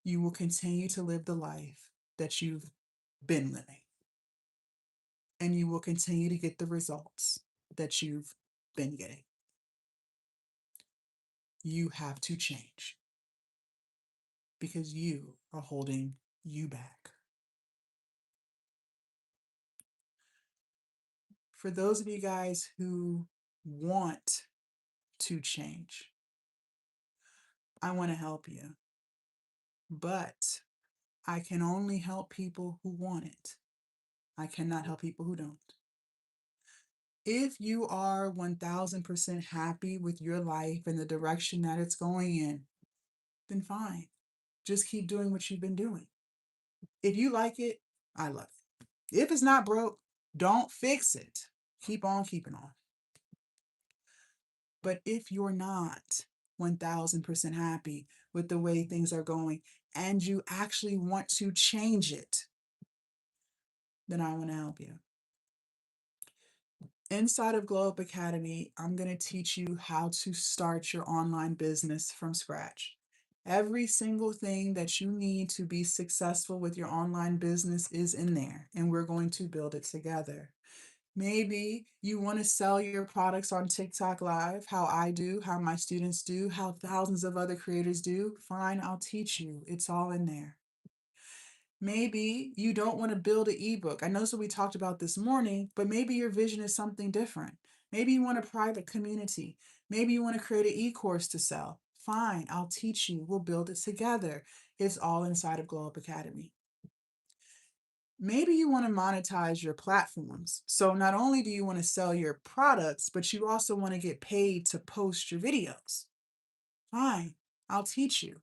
you will continue to live the life that you've been living, and you will continue to get the results that you've been getting. You have to change because you are holding you back. For those of you guys who want to change, I want to help you, but I can only help people who want it. I cannot help people who don't. If you are 1000% happy with your life and the direction that it's going in, then fine. Just keep doing what you've been doing. If you like it, I love it. If it's not broke, don't fix it. Keep on keeping on. But if you're not 1000% happy with the way things are going and you actually want to change it, then I want to help you. Inside of Glow Up Academy, I'm going to teach you how to start your online business from scratch. Every single thing that you need to be successful with your online business is in there, and we're going to build it together. Maybe you want to sell your products on TikTok Live, how I do, how my students do, how thousands of other creators do. Fine, I'll teach you. It's all in there. Maybe you don't want to build an ebook. I know that's what we talked about this morning, but maybe your vision is something different. Maybe you want a private community. Maybe you want to create an e-course to sell. Fine, I'll teach you. We'll build it together. It's all inside of Glow Up Academy. Maybe you want to monetize your platforms. So not only do you want to sell your products, but you also want to get paid to post your videos. Fine, I'll teach you.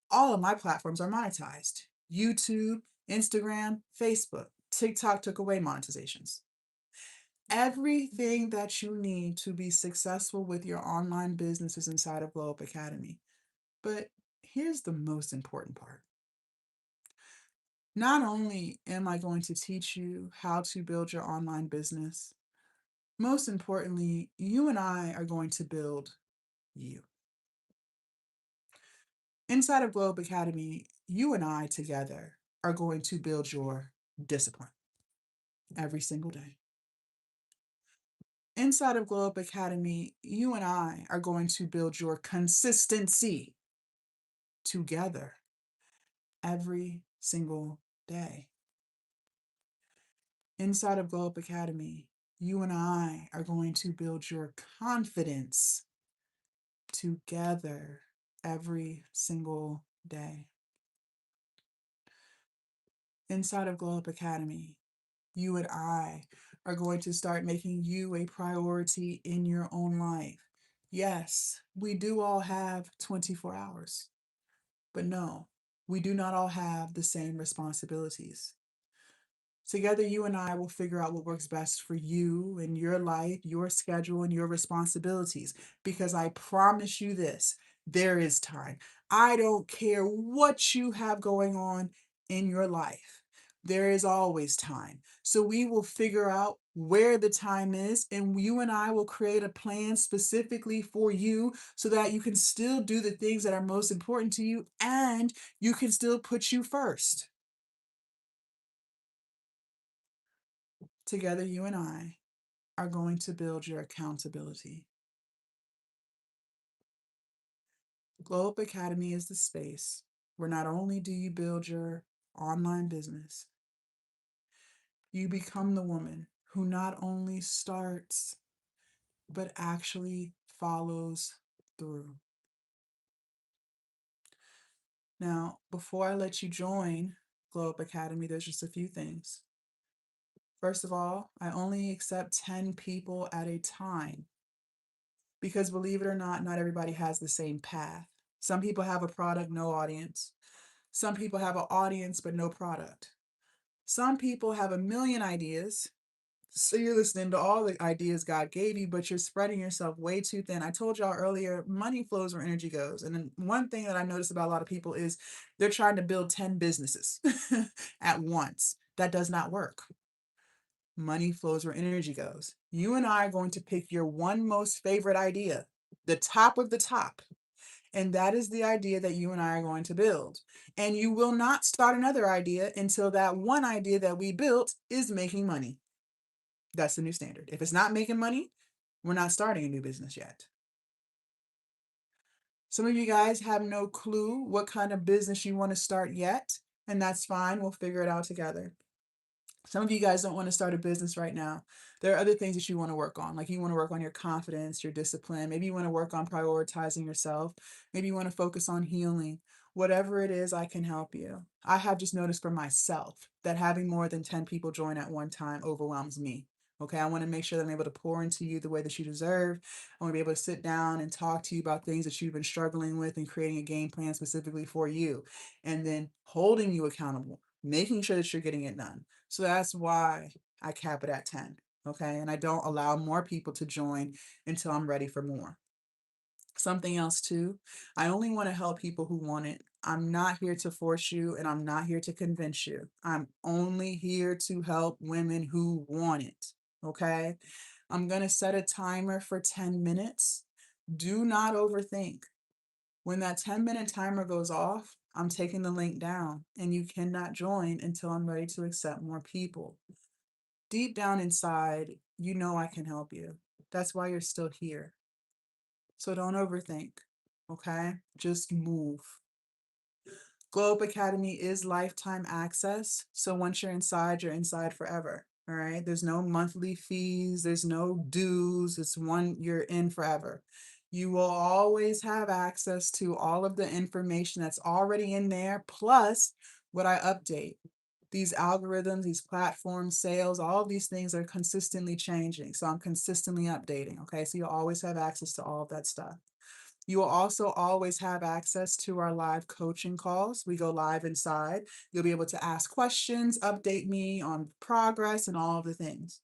All of my platforms are monetized: YouTube, Instagram, Facebook. TikTok took away monetizations. Everything that you need to be successful with your online business is inside of Glow Up Academy. But here's the most important part. Not only am I going to teach you how to build your online business, most importantly, you and I are going to build you. Inside of Glow Up Academy, you and I together are going to build your discipline every single day. Inside of Glow Up Academy, you and I are going to build your consistency together every single day. Inside of Glow Up Academy, you and I are going to build your confidence together every single day. Inside of Glow Up Academy, you and I are going to start making you a priority in your own life. Yes, we do all have 24 hours, but no, we do not all have the same responsibilities. Together, you and I will figure out what works best for you and your life, your schedule, and your responsibilities. Because I promise you this, there is time. I don't care what you have going on in your life. There is always time. So we will figure out where the time is, and you and I will create a plan specifically for you so that you can still do the things that are most important to you and you can still put you first. Together, you and I are going to build your accountability. Glow Up Academy is the space where not only do you build your online business, You become the woman who not only starts, but actually follows through. Now, before I let you join Glow Up Academy, there's just a few things. First of all, I only accept 10 people at a time because believe it or not, not everybody has the same path. Some people have a product, no audience. Some people have an audience, but no product. Some people have a million ideas. So you're listening to all the ideas God gave you, but you're spreading yourself way too thin. I told y'all earlier, money flows where energy goes. And then one thing that I noticed about a lot of people is they're trying to build 10 businesses at once. That does not work. Money flows where energy goes. You and I are going to pick your one most favorite idea, the top of the top. And that is the idea that you and I are going to build. And you will not start another idea until that one idea that we built is making money. That's the new standard. If it's not making money, we're not starting a new business yet. Some of you guys have no clue what kind of business you want to start yet, and that's fine. We'll figure it out together. Some of you guys don't want to start a business right now. There are other things that you want to work on. Like you want to work on your confidence, your discipline. Maybe you want to work on prioritizing yourself. Maybe you want to focus on healing. Whatever it is, I can help you. I have just noticed for myself that having more than 10 people join at one time overwhelms me. Okay, I want to make sure that I'm able to pour into you the way that you deserve. I want to be able to sit down and talk to you about things that you've been struggling with and creating a game plan specifically for you. And then holding you accountable, making sure that you're getting it done. So that's why I cap it at 10. Okay. And I don't allow more people to join until I'm ready for more. Something else too, I only want to help people who want it. I'm not here to force you and I'm not here to convince you. I'm only here to help women who want it. Okay. I'm going to set a timer for 10 minutes. Do not overthink. When that 10-minute timer goes off, I'm taking the link down and you cannot join until I'm ready to accept more people. Deep down inside, you know I can help you. That's why you're still here. So don't overthink, okay? Just move. Globe Academy is lifetime access. So once you're inside forever. All right. There's no monthly fees, there's no dues. It's one, you're in forever. You will always have access to all of the information that's already in there, plus what I update. These algorithms, these platforms, sales, all of these things are consistently changing. So I'm consistently updating. Okay. So you'll always have access to all of that stuff. You will also always have access to our live coaching calls. We go live inside. You'll be able to ask questions, update me on progress, and all of the things.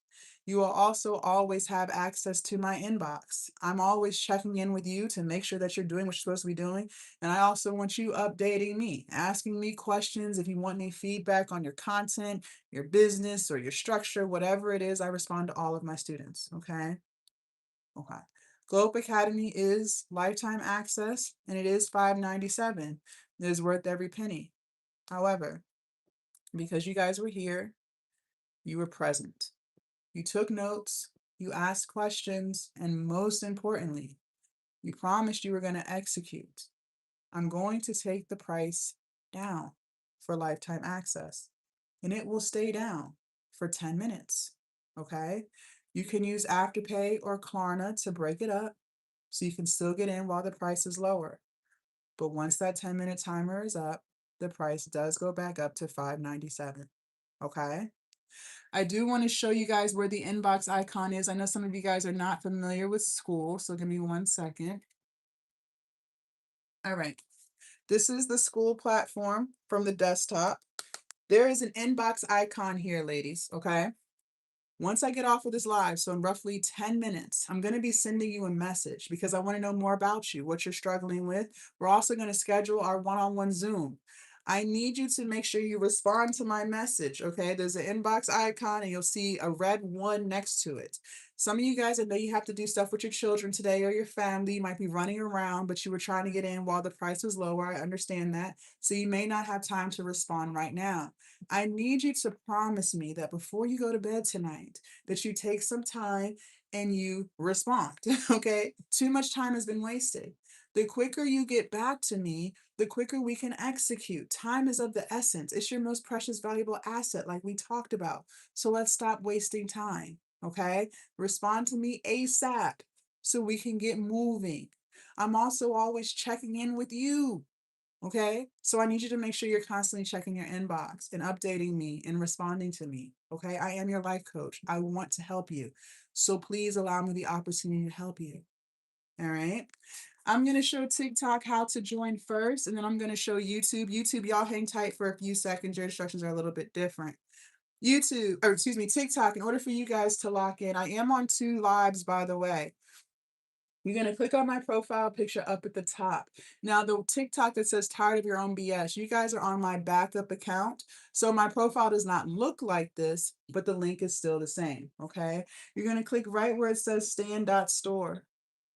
You will also always have access to my inbox. I'm always checking in with you to make sure that you're doing what you're supposed to be doing. And I also want you updating me, asking me questions. If you want any feedback on your content, your business, or your structure, whatever it is, I respond to all of my students. Okay. Okay. Globe Academy is lifetime access and it is $5.97. It is worth every penny. However, because you guys were here, you were present. You took notes, you asked questions, and most importantly, you promised you were going to execute. I'm going to take the price down for lifetime access, and it will stay down for 10 minutes. Okay? You can use Afterpay or Klarna to break it up so you can still get in while the price is lower. But once that 10-minute timer is up, the price does go back up to $5.97. Okay? I do want to show you guys where the inbox icon is. I know some of you guys are not familiar with Skool, so give me 1 second. All right. This is the Skool platform from the desktop. There is an inbox icon here, ladies, okay? Once I get off of this live, so in roughly 10 minutes, I'm going to be sending you a message because I want to know more about you, what you're struggling with. We're also going to schedule our one-on-one Zoom. I need you to make sure you respond to my message, okay? There's an inbox icon and you'll see a red one next to it. Some of you guys, I know you have to do stuff with your children today or your family. You might be running around, but you were trying to get in while the price was lower. I understand that. So you may not have time to respond right now. I need you to promise me that before you go to bed tonight, that you take some time and you respond, okay? Too much time has been wasted. The quicker you get back to me, the quicker we can execute. Time is of the essence. It's your most precious, valuable asset, like we talked about. So let's stop wasting time, okay? Respond to me ASAP so we can get moving. I'm also always checking in with you. Okay. So I need you to make sure you're constantly checking your inbox and updating me and responding to me. Okay. I am your life coach. I want to help you. So please allow me the opportunity to help you. All right. I'm going to show TikTok how to join first, and then I'm going to show YouTube. YouTube, y'all hang tight for a few seconds. Your instructions are a little bit different. YouTube, or excuse me, TikTok, in order for you guys to lock in, I am on 2 lives, by the way. You're going to click on my profile picture up at the top. Now, the TikTok that says tired of your own BS, you guys are on my backup account. So my profile does not look like this, but the link is still the same. Okay. You're going to click right where it says stand.store.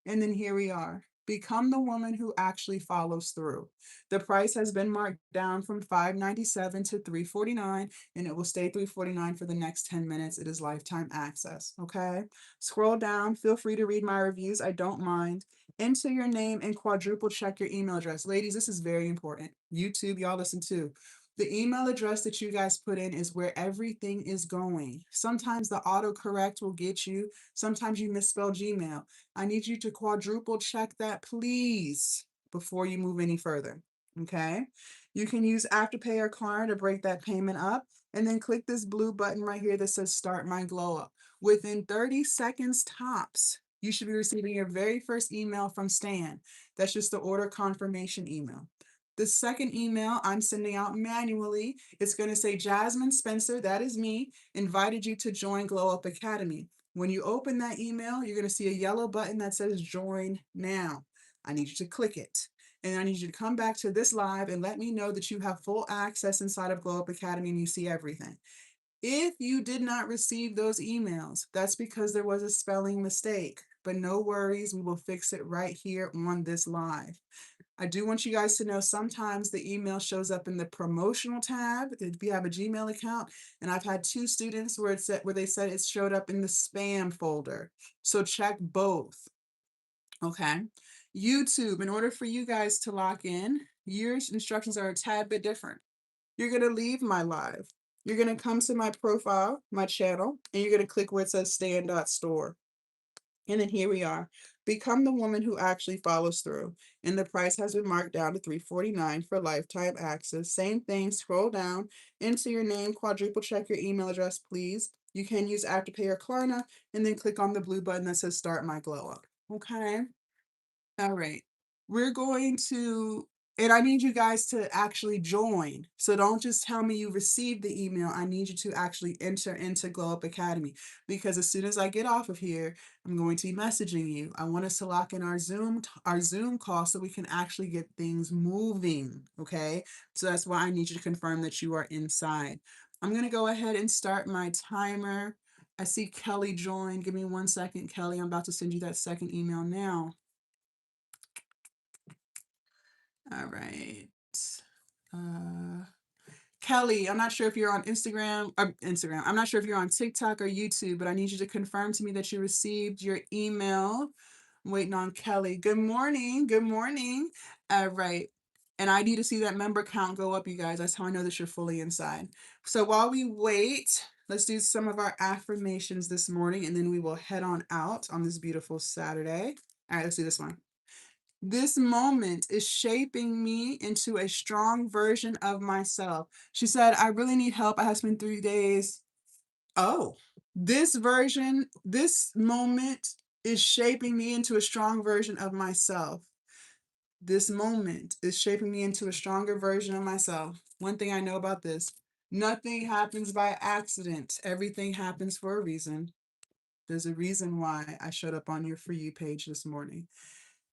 And then here we are. Become the woman who actually follows through. The price has been marked down from $5.97 to $3.49, and it will stay $3.49 for the next 10 minutes. It is lifetime access. Okay. Scroll down. Feel free to read my reviews. I don't mind. Enter your name and quadruple check your email address. Ladies, this is very important. YouTube, y'all listen too. The email address that you guys put in is where everything is going. Sometimes the autocorrect will get you. Sometimes you misspell Gmail. I need you to quadruple check that, please, before you move any further. Okay. You can use Afterpay or Klarna to break that payment up, and then click this blue button right here that says Start My Glow Up. Within 30 seconds tops, you should be receiving your very first email from Stan. That's just the order confirmation email. The second email I'm sending out manually, it's going to say Jasmine Spencer, that is me, invited you to join Glow Up Academy. When you open that email, you're going to see a yellow button that says join now. I need you to click it. And I need you to come back to this live and let me know that you have full access inside of Glow Up Academy and you see everything. If you did not receive those emails, that's because there was a spelling mistake. But no worries, we will fix it right here on this live. I do want you guys to know sometimes the email shows up in the promotional tab if you have a Gmail account. And I've had 2 students where they said it showed up in the spam folder. So check both. Okay. YouTube, in order for you guys to lock in, your instructions are a tad bit different. You're going to leave my live. You're going to come to my profile, my channel, and you're going to click where it says stand.store. And then here we are. Become the woman who actually follows through. And the price has been marked down to $3.49 for lifetime access. Same thing, scroll down, enter your name, quadruple check your email address, please. You can use Afterpay or Klarna, and then click on the blue button that says Start My Glow Up. Okay? All right. We're going to, and I need you guys to actually join. So don't just tell me you received the email. I need you to actually enter into Glow Up Academy, because as soon as I get off of here, I'm going to be messaging you. I want us to lock in our Zoom call so we can actually get things moving. Okay. So that's why I need you to confirm that you are inside. I'm going to go ahead and start my timer. I see Kelly joined. Give me 1 second, Kelly. I'm about to send you that second email now. All right. Uh, Kelly, I'm not sure if you're on Instagram. I'm not sure if you're on TikTok or YouTube, but I need you to confirm to me that you received your email. I'm waiting on Kelly. Good morning. Good morning. All right. And I need to see that member count go up, you guys. That's how I know that you're fully inside. So while we wait, let's do some of our affirmations this morning, and then we will head on out on this beautiful Saturday. All right, let's do this one. This moment is shaping me into a strong version of myself. She said, I really need help. I have spent 3 days. Oh, this moment is shaping me into a strong version of myself. This moment is shaping me into a stronger version of myself. One thing I know about this, nothing happens by accident. Everything happens for a reason. There's a reason why I showed up on your For You page this morning.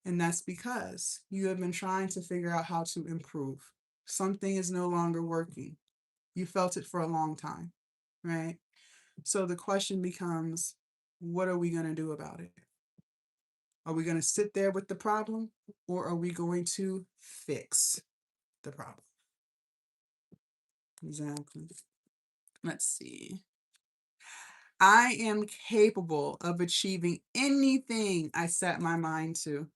And that's because you have been trying to figure out how to improve. Something is no longer working. You felt it for a long time, right? So the question becomes, what are we going to do about it? Are we going to sit there with the problem, or are we going to fix the problem? Exactly. Let's see. I am capable of achieving anything I set my mind to.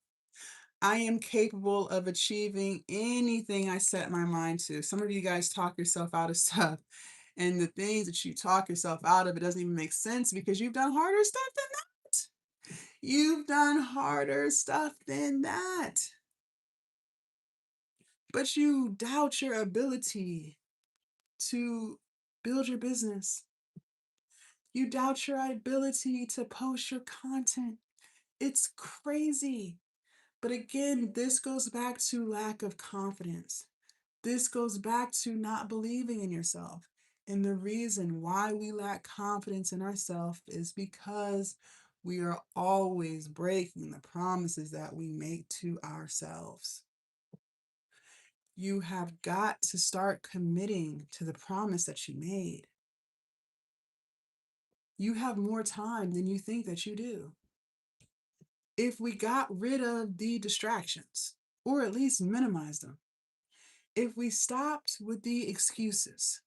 I am capable of achieving anything I set my mind to. Some of you guys talk yourself out of stuff, and the things that you talk yourself out of, it doesn't even make sense because you've done harder stuff than that. You've done harder stuff than that. But you doubt your ability to build your business. You doubt your ability to post your content. It's crazy. But again, this goes back to lack of confidence. This goes back to not believing in yourself. And the reason why we lack confidence in ourselves is because we are always breaking the promises that we make to ourselves. You have got to start committing to the promise that you made. You have more time than you think that you do. If we got rid of the distractions, or at least minimize them, if we stopped with the excuses,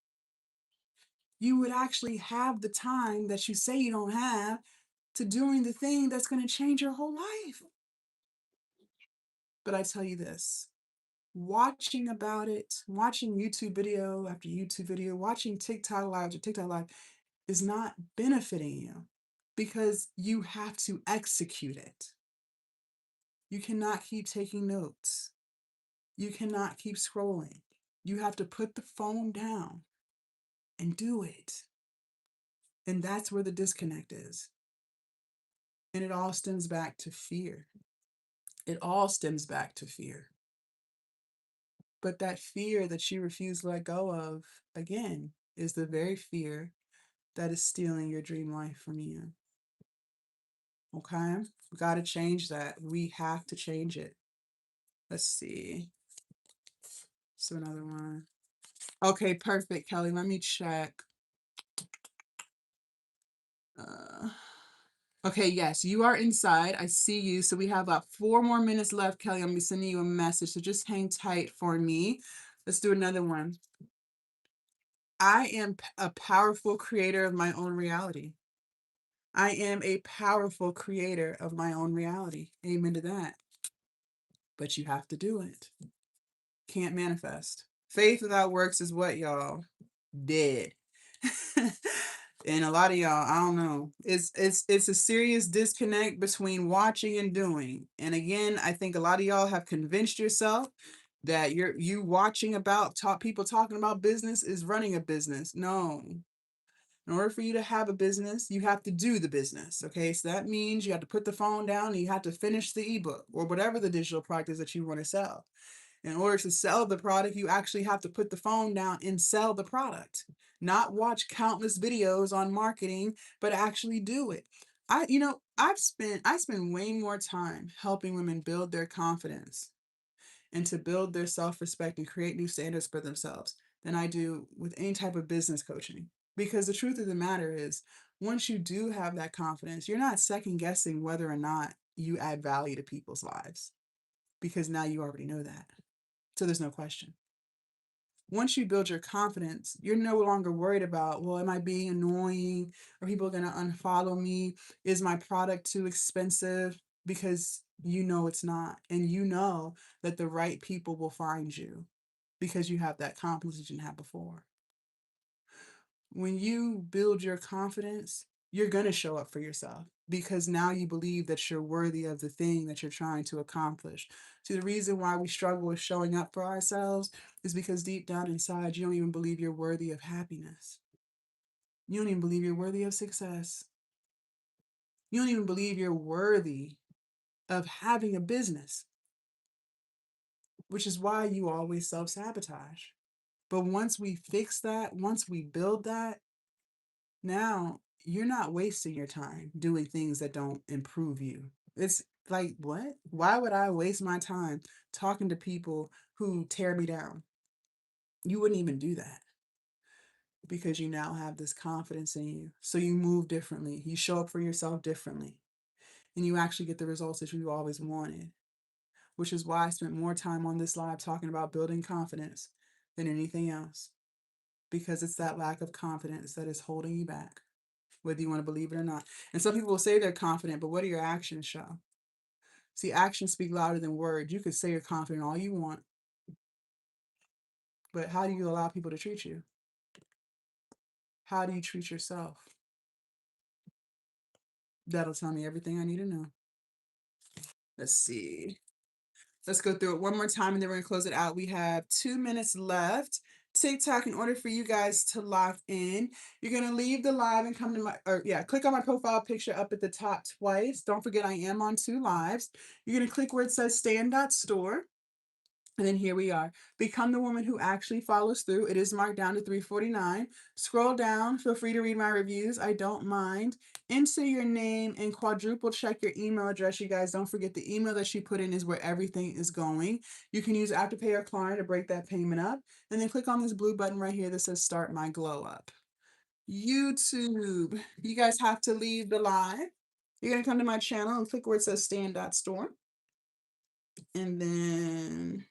you would actually have the time that you say you don't have to doing the thing that's going to change your whole life. But I tell you this, watching about it, watching YouTube video after YouTube video, watching TikTok live after TikTok live is not benefiting you because you have to execute it. You cannot keep taking notes. You cannot keep scrolling. You have to put the phone down and do it. And that's where the disconnect is. And it all stems back to fear. It all stems back to fear. But that fear that you refuse to let go of, again, is the very fear that is stealing your dream life from you. Okay? We got to change that. We have to change it. Let's see. So another one. Okay, perfect, Kelly. Let me check. Uh, okay, yes, you are inside. I see you. So we have about 4 more minutes left, Kelly. I'm gonna be sending you a message. So just hang tight for me. Let's do another one. I am a powerful creator of my own reality. I am a powerful creator of my own reality. Amen to that. But you have to do it. Can't manifest. Faith without works is what, y'all? Dead. And a lot of y'all, I don't know. It's a serious disconnect between watching and doing. And again, I think a lot of y'all have convinced yourself that you watching about people talking about business is running a business. No. In order for you to have a business, you have to do the business. Okay. So that means you have to put the phone down and you have to finish the ebook or whatever the digital product is that you want to sell. In order to sell the product, you actually have to put the phone down and sell the product, not watch countless videos on marketing, but actually do it. I spend way more time helping women build their confidence and to build their self-respect and create new standards for themselves than I do with any type of business coaching. Because the truth of the matter is, once you do have that confidence, you're not second guessing whether or not you add value to people's lives because now you already know that. So there's no question. Once you build your confidence, you're no longer worried about, well, am I being annoying? Are people going to unfollow me? Is my product too expensive? Because you know it's not. And you know that the right people will find you because you have that confidence that you didn't have before. When you build your confidence, you're going to show up for yourself because now you believe that you're worthy of the thing that you're trying to accomplish. See, the reason why we struggle with showing up for ourselves is because deep down inside, you don't even believe you're worthy of happiness. You don't even believe you're worthy of success. You don't even believe you're worthy of having a business, which is why you always self-sabotage. But once we fix that, once we build that, now you're not wasting your time doing things that don't improve you. It's like, what? Why would I waste my time talking to people who tear me down? You wouldn't even do that because you now have this confidence in you. So you move differently. You show up for yourself differently. And you actually get the results that you always wanted, which is why I spent more time on this live talking about building confidence than anything else, because it's that lack of confidence that is holding you back, whether you want to believe it or not. And some people will say they're confident, but what do your actions show? See, actions speak louder than words. You could say you're confident all you want, but how do you allow people to treat you? How do you treat yourself? That'll tell me everything I need to know. Let's see. Let's go through it one more time and then we're gonna close it out. We have 2 minutes left. TikTok, in order for you guys to lock in, you're gonna leave the live and come to my, or yeah, click on my profile picture up at the top twice. Don't forget I am on 2 lives. You're gonna click where it says stand.store. And then here we are. Become the woman who actually follows through. It is marked down to 349. Scroll down. Feel free to read my reviews. I don't mind. Enter your name and quadruple check your email address. You guys don't forget the email that she put in is where everything is going. You can use Afterpay or Klarna to break that payment up. And then click on this blue button right here that says Start My Glow Up. YouTube. You guys have to leave the live. You're going to come to my channel and click where it says stand.store. And then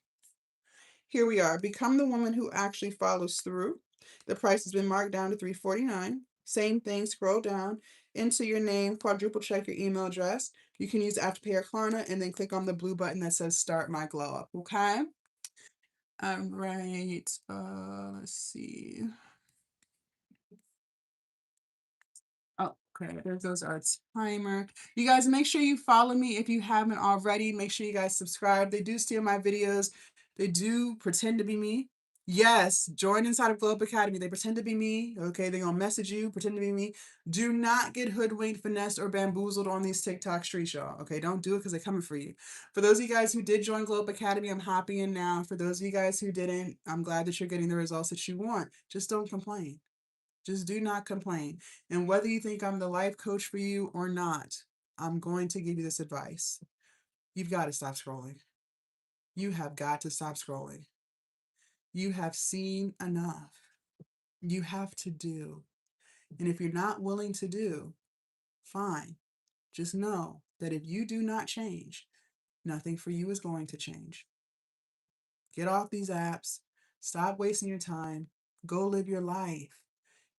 here we are. Become the woman who actually follows through. The price has been marked down to $349. Same thing, scroll down, enter your name, quadruple check your email address. You can use Afterpay or Klarna and then click on the blue button that says Start My Glow Up, okay? All right, let's see. Oh, okay, there goes our timer. You guys, make sure you follow me if you haven't already. Make sure you guys subscribe. They do steal my videos. They do pretend to be me. Yes, join inside of Glow Up Academy. They pretend to be me. Okay, they're gonna message you, pretend to be me. Do not get hoodwinked, finessed, or bamboozled on these TikTok streets, y'all. Okay, don't do it because they're coming for you. For those of you guys who did join Glow Up Academy, I'm hopping in now. For those of you guys who didn't, I'm glad that you're getting the results that you want. Just don't complain. Just do not complain. And whether you think I'm the life coach for you or not, I'm going to give you this advice. You've got to stop scrolling. You have got to stop scrolling. You have seen enough. You have to do. And if you're not willing to do, fine. Just know that if you do not change, nothing for you is going to change. Get off these apps. Stop wasting your time. Go live your life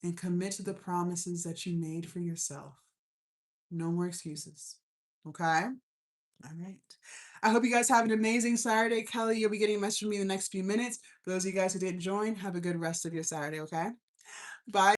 and commit to the promises that you made for yourself. No more excuses. Okay? All right. I hope you guys have an amazing Saturday. Kelly, you'll be getting a message from me in the next few minutes. For those of you guys who didn't join, have a good rest of your Saturday, okay? Bye.